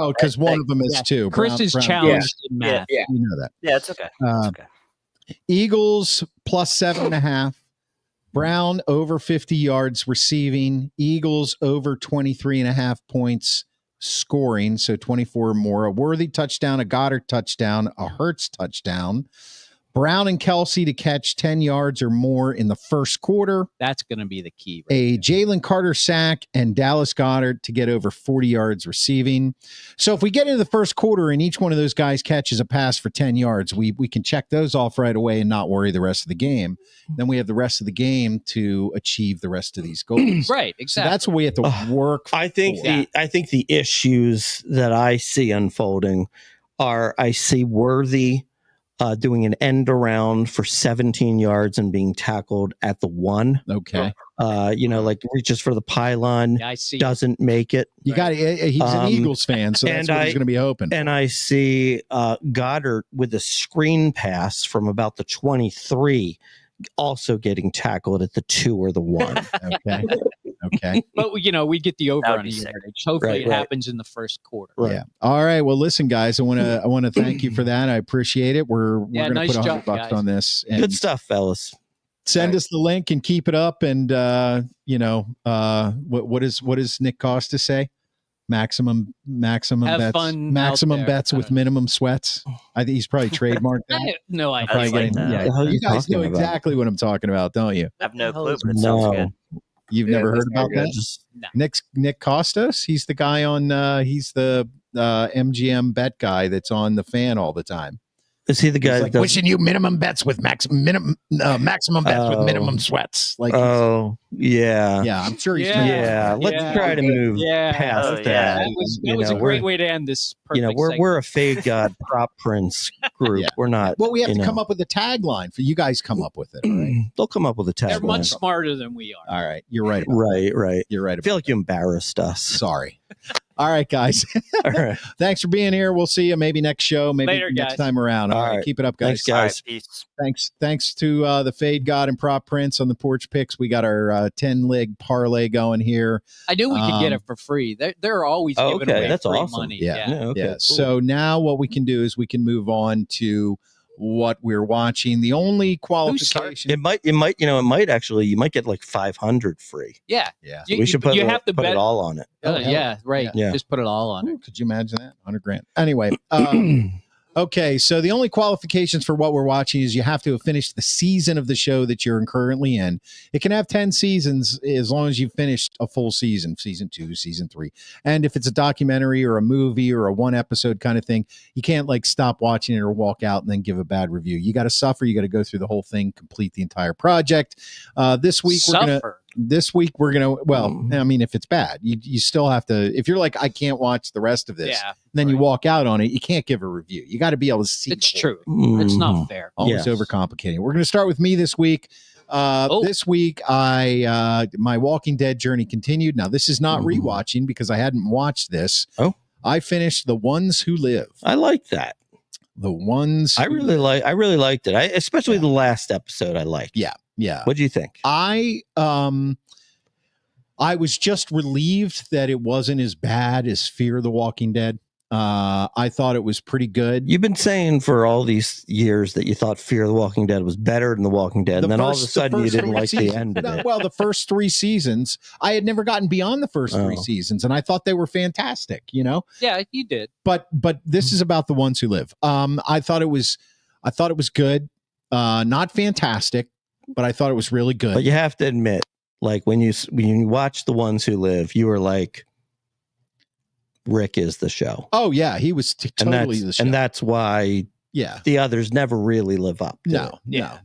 because one of them is 2. Chris is challenged in math. Yeah, you know that. Yeah, it's okay. Eagles plus 7.5. Brown over 50 yards receiving. Eagles over 23.5 points scoring. So 24 or more. A Worthy touchdown, a Goddard touchdown, a Hurts touchdown. Brown and Kelce to catch 10 yards or more in the first quarter. That's going to be the key. A Jalen Carter sack and Dallas Goedert to get over 40 yards receiving. So if we get into the first quarter and each one of those guys catches a pass for 10 yards, we can check those off right away and not worry the rest of the game. Then we have the rest of the game to achieve the rest of these goals. Right, exactly. So that's what we have to work I think the issues that I see unfolding are I see Worthy doing an end around for 17 yards and being tackled at the 1. Okay. Reaches for the pylon, doesn't make it. You got he's an Eagles fan, so that's what he's going to be hoping. And I see Goddard with a screen pass from about the 23 also getting tackled at the 2 or the 1. Okay. But we get the over on the yardage. Hopefully it happens in the first quarter. Right. Yeah. All right. Well, listen, guys, I want to thank you for that. I apprate it. We're going to put $100 on this. And good stuff, fellas. Send us the link and keep it up. And what does Nick Costa say? Maximum Have bets. fun Maximum out there. bets with minimum sweats. I think he's probably trademarked that. No, I Probably like getting- that. yeah, you guys know talking about? exactly what I'm talking about, don't you? I have no hell clue, is but it sounds good. You've Yeah, never that's heard about very that? good. Nick Costos. He's the guy on. He's the MGM bet guy that's on the Fan all the time. Is he the guy He's that like does? wishing you minimum bets with maximum bets with minimum Oh. sweats. Like, Oh, yeah. yeah, I'm sure he's. Yeah, let's Yeah. try to move Yeah. past Oh, that. yeah. That was You a know, great we're- way to end this. You know, Perfect we're a Fade God prop prince group. Yeah. We're not. Well, we have you to know. come up with a tagline for you guys. Come up with it. All right. They'll come up with a They're much tagline. smarter than we are. All right. You're right. About Right. You're right. I feel like you embarrassed us. Sorry. All right, guys. All right. Thanks for being here. We'll see you maybe next show, maybe Later, next guys. time around. All All right. right. Keep it up, guys. Thanks, All guys. right, peace. Thanks to the Fade God and Prop Prince on the Porch Picks. We got our 10-leg parlay going here. I knew we could get Um, it for free. They're always Oh, giving okay, away that's free awesome. money. Yeah. Okay, Yeah. cool. So now what we can do is we can move on to what we're watching. The only qualification. It might actually, you might get like 500 free. Yeah. Yeah. You, We should put, you have to put bet it all on it. Oh, hell yeah, right. yeah. Just put it all on it. Ooh, could you imagine that? 100 grand. Anyway. Okay, so the only qualifications for what we're watching is you have to have finished the season of the show that you're currently in. It can have 10 seasons as long as you've finished a full season, season 2, season 3. And if it's a documentary or a movie or a one episode kind of thing, you can't like stop watching it or walk out and then give a bad review. You got to suffer. You got to go through the whole thing, complete the entire project. This week we're gonna I mean, if it's bad, you still have to. If you're like, I can't watch the rest of this, then you walk out on it. You can't give a review. You got to be able to see. It's the true. whole- It's not fair. Always overcomplicating. We're going to start with me this week. This week, my Walking Dead journey continued. Now, this is not rewatching because I hadn't watched this. Oh, I finished The Ones Who Live. I like that. The Ones. I really liked it. Especially the last episode. I liked. Yeah. What do you think? I was just relieved that it wasn't as bad as Fear the Walking Dead. I thought it was pretty good. You've been saying for all these years that you thought Fear the Walking Dead was better than The Walking Dead, and then all of a sudden you didn't like the end of it. Well, the first 3 seasons, I had never gotten beyond the first 3 seasons, and I thought they were fantastic. You know? Yeah, you did. But this is about The Ones Who Live. I thought it was good. Not fantastic, but I thought it was really good. But you have to admit, like when you watch The Ones Who Live, you were like, Rick is the show. Oh yeah, he was totally the show, and that's why the others never really live up to it. No. Yeah.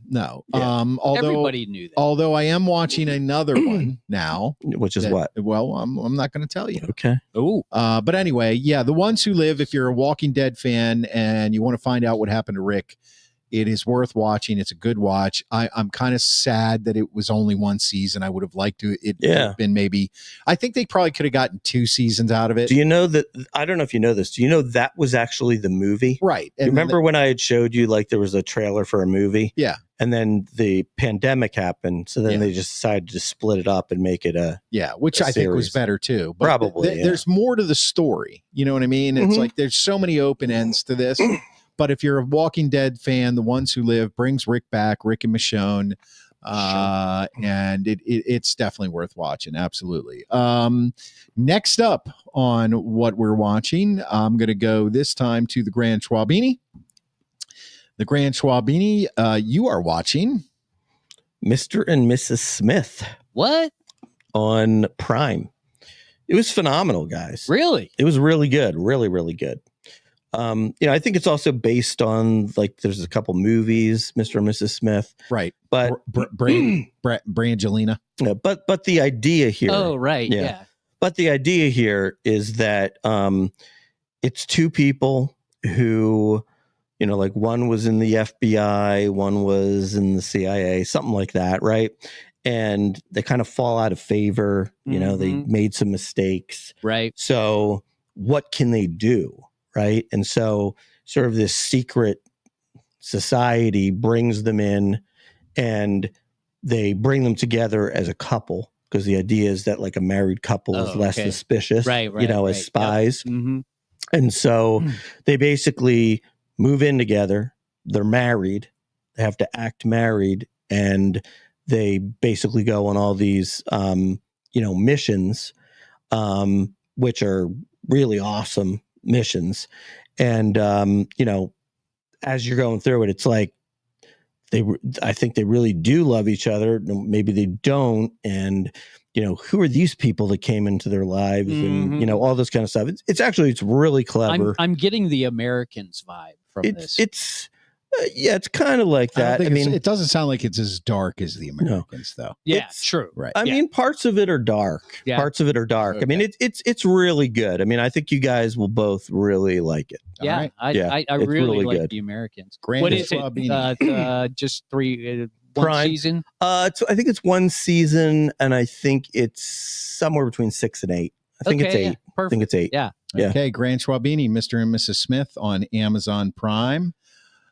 Although everybody knew that. Although I am watching another one now, which is what? Well, I'm not going to tell you. Okay. Oh. But anyway, The Ones Who Live. If you're a Walking Dead fan and you want to find out what happened to Rick, it is worth watching. It's a good watch. I'm kind of sad that it was only 1 season. I would have liked to. It have been maybe. I think they probably could have gotten 2 seasons out of it. Do you know that? I don't know if you know this. Do you know that was actually the movie? Right. And remember when I had showed you like there was a trailer for a movie? Yeah. And then the pandemic happened, so then they just decided to split it up and make it a which I think was better too. But probably there's more to the story. You know what I mean? It's like there's so many open ends to this. But if you're a Walking Dead fan, The Ones Who Live brings Rick back, Rick and Michonne, and it's definitely worth watching. Absolutely. Next up on what we're watching, I'm going to go this time to the Grand Schwabini. The Grand Schwabini, you are watching Mr. and Mrs. Smith. What? On Prime. It was phenomenal, guys. Really? It was really good. Really, really good. I think it's also based on like there's a couple movies, Mr. and Mrs. Smith, right? But Brangelina. Yeah, but the idea here. Oh, right. Yeah. But the idea here is that it's 2 people who, like one was in the FBI, one was in the CIA, something like that, right? And they kind of fall out of favor. They made some mistakes, right? So what can they do? Right. And so sort of this secret society brings them in and they bring them together as a couple because the idea is that like a married couple is less suspicious, right, as spies. Yep. Mm-hmm. And so they basically move in together. They're married. They have to act married. And they basically go on all these, missions, which are really awesome missions. And, as you're going through it, it's like, I think they really do love each other. Maybe they don't. And, who are these people that came into their lives and, all this kind of stuff. It's really clever. I'm getting the Americans vibe from this. It's kind of like that. I mean, it doesn't sound like it's as dark as the Americans, though. Yeah, true. Right. I mean, parts of it are dark. Yeah. Parts of it are dark. Okay. I mean, it's really good. I mean, I think you guys will both really like it. Yeah, right. I really like good. the Americans. Grand what is Schwabini. it? Just one Prime. season? I think it's one season, and I think it's somewhere between 6 and 8. I think it's 8. Yeah, perfect. I think it's 8. Yeah. Okay, Grand Schwabini, Mr. and Mrs. Smith on Amazon Prime.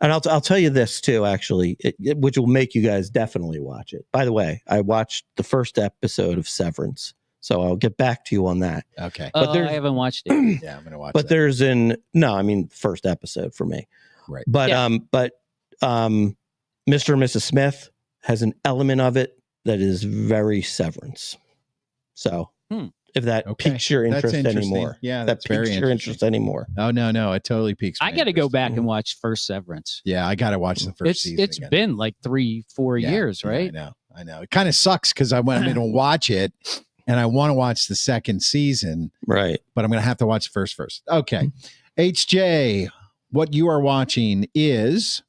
And I'll tell you this too, actually, which will make you guys definitely watch it. By the way, I watched the first episode of Severance, so I'll get back to you on that. Okay. But I haven't watched it. Yeah, I'm going to watch But that. first episode for me. Right. But Mr. and Mrs. Smith has an element of it that is very Severance. So if that piques your interest anymore. Yeah, that piques your interest anymore. Oh, no, it totally piques my I got to go interest. back and watch first Severance. Yeah, I got to watch the first season. It's been like 3-4 years, right? I know. It kind of sucks because I went in to watch it, and I want to watch the second season. Right. But I'm going to have to watch the first. Okay. HJ, what you are watching is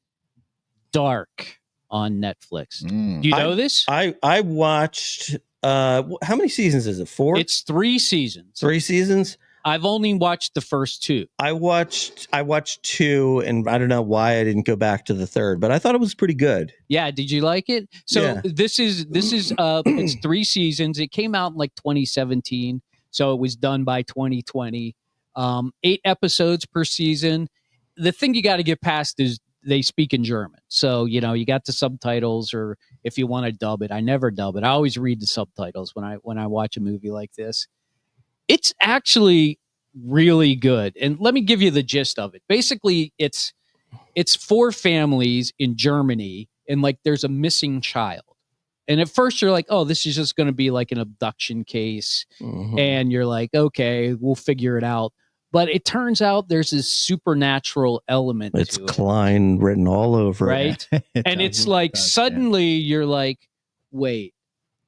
Dark on Netflix. Do you know this? I watched how many seasons is it? 4? It's 3 seasons. 3 seasons? I've only watched the first 2. I watched 2, and I don't know why I didn't go back to the third, but I thought it was pretty good. Yeah, did you like it? So this is it's 3 seasons. It came out in like 2017, so it was done by 2020. 8 episodes per season. The thing you got to get past is they speak in German. So, you got the subtitles, or if you want to dub it. I never dub it. I always read the subtitles when I watch a movie like this. It's actually really good. And let me give you the gist of it. Basically, it's 4 families in Germany, and like there's a missing child. And at first you're like, oh, this is just going to be like an abduction case. And you're like, okay, we'll figure it out. But it turns out there's this supernatural element. It's to Klein written all over it. Right? And it's like suddenly you're like, wait,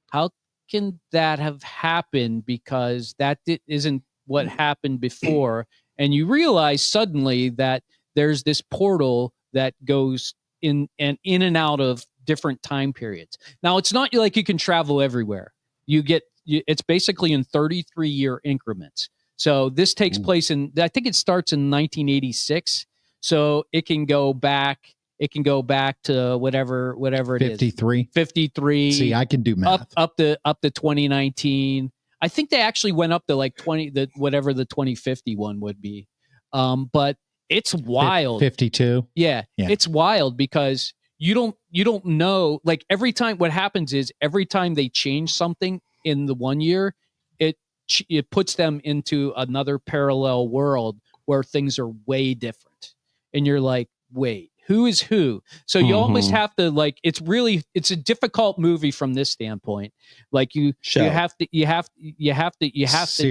how can that have happened? Because that isn't what happened before. And you realize suddenly that there's this portal that goes in and out of different time periods. Now, it's not like you can travel everywhere. It's basically in 33-year increments. So this takes place I think it starts in 1986. So it can go back to whatever it 53. is. 53. See, I can do math. Up to 2019. I think they actually went up to like 20, whatever the 2050 one would be. But it's wild. 52. Yeah, it's wild because you don't know. Like what happens is every time they change something in the one year, it puts them into another parallel world where things are way different. And you're like, wait, who is who? So you almost have to it's a difficult movie from this standpoint. Like you have to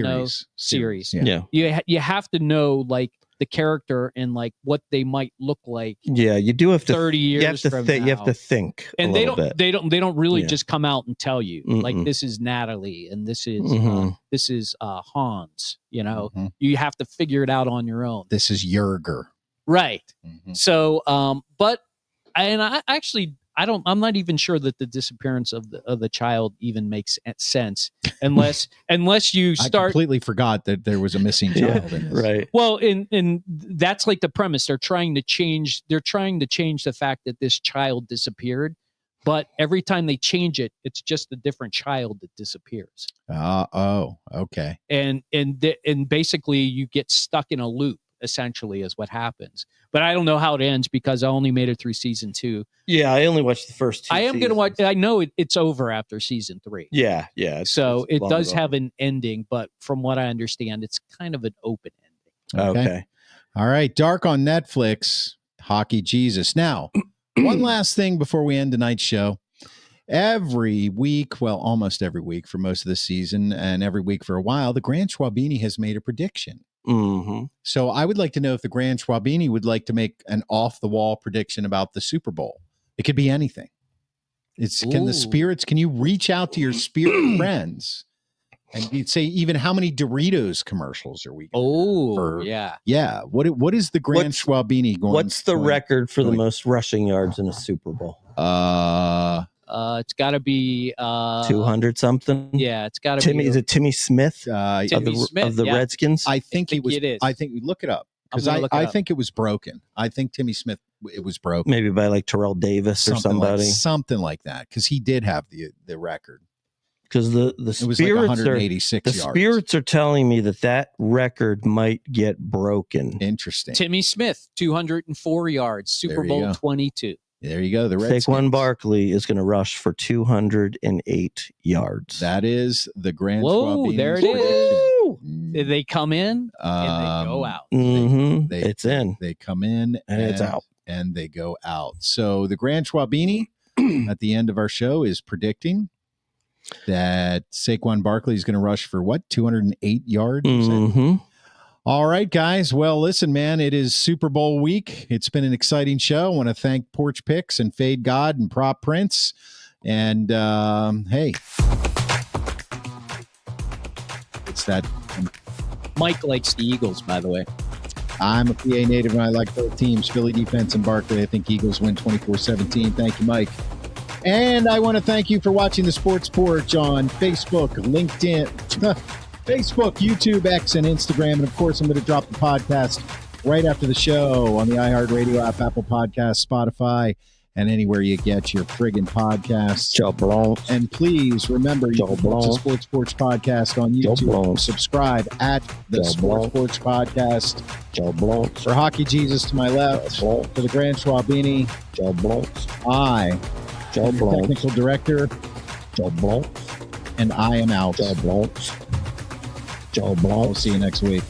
know series. Yeah. You have to know like the character and like what they might look like. Yeah, you do have to 30 years you have to from think. now. You have to think. And they don't really just come out and tell you like this is Natalie and this is Hans. You have to figure it out on your own. This is Yerger. Right. So, I'm not even sure that the disappearance of the child even makes sense unless you start. I completely forgot that there was a missing child in this. Right. Well, and that's like the premise. They're trying to change the fact that this child disappeared, but every time they change it, it's just a different child that disappears. Oh, okay. And basically you get stuck in a loop. Essentially is what happens, but I don't know how it ends because I only made it through season 2. Yeah, I only watched the first 2. I am going to watch. I know it's over after season 3. Yeah. So it does have an ending, but from what I understand, it's kind of an open ending. Okay. All right. Dark on Netflix. Hockey Jesus. Now, one last thing before we end tonight's show. Every week, well, almost every week for most of the season, and every week for a while, the Grand Schwabini has made a prediction. Mm-hmm. So I would like to know if the Grand Schwabini would like to make an off-the-wall prediction about the Super Bowl. It could be anything. Can you reach out to your spirit friends and you'd say even how many Doritos commercials are we going yeah. What is the Grand Schwabini going? What's the record for the most rushing yards in a Super Bowl? It's got to be 200 something. Yeah, it's got to be. Is it Timmy Smith? Smith of the Redskins? I think it is. I think we look it up because I think it was broken. I think Timmy Smith, it was broken. Maybe by like Terrell Davis or somebody, something like that, because he did have the record. Because the spirits like 186 yards. Spirits are telling me that record might get broken. Interesting. Timmy Smith, 204 yards, Super Bowl 22. There you go. The Redskins. Saquon Barkley is going to rush for 208 yards. That is the Grand Whoa, Schwabini. there it is. They come in and they go out. Mm-hmm. It's in. They come in and it's out. And they go out. So the Grand Schwabini at the end of our show is predicting that Saquon Barkley is going to rush for 208 yards? Mm-hmm. All right, guys. Well, listen, man, it is Super Bowl week. It's been an exciting show. I want to thank Porch Picks and Fade God and Prop Prince. And, hey, it's that. Mike likes the Eagles, by the way. I'm a PA native, and I like both teams, Philly defense and Barkley. I think Eagles win 24-17. Thank you, Mike. And I want to thank you for watching the Sports Porch on Facebook, LinkedIn, Facebook, YouTube, X, and Instagram. And, of course, I'm going to drop the podcast right after the show on the iHeartRadio app, Apple Podcasts, Spotify, and anywhere you get your friggin' podcasts. And please remember, you can watch the Sports Porch Podcast on YouTube. Subscribe at the Sports Porch Podcast. For Hockey Jesus to my left, for the Grand Schwabini, I, the technical director, and I am out. We'll see you next week.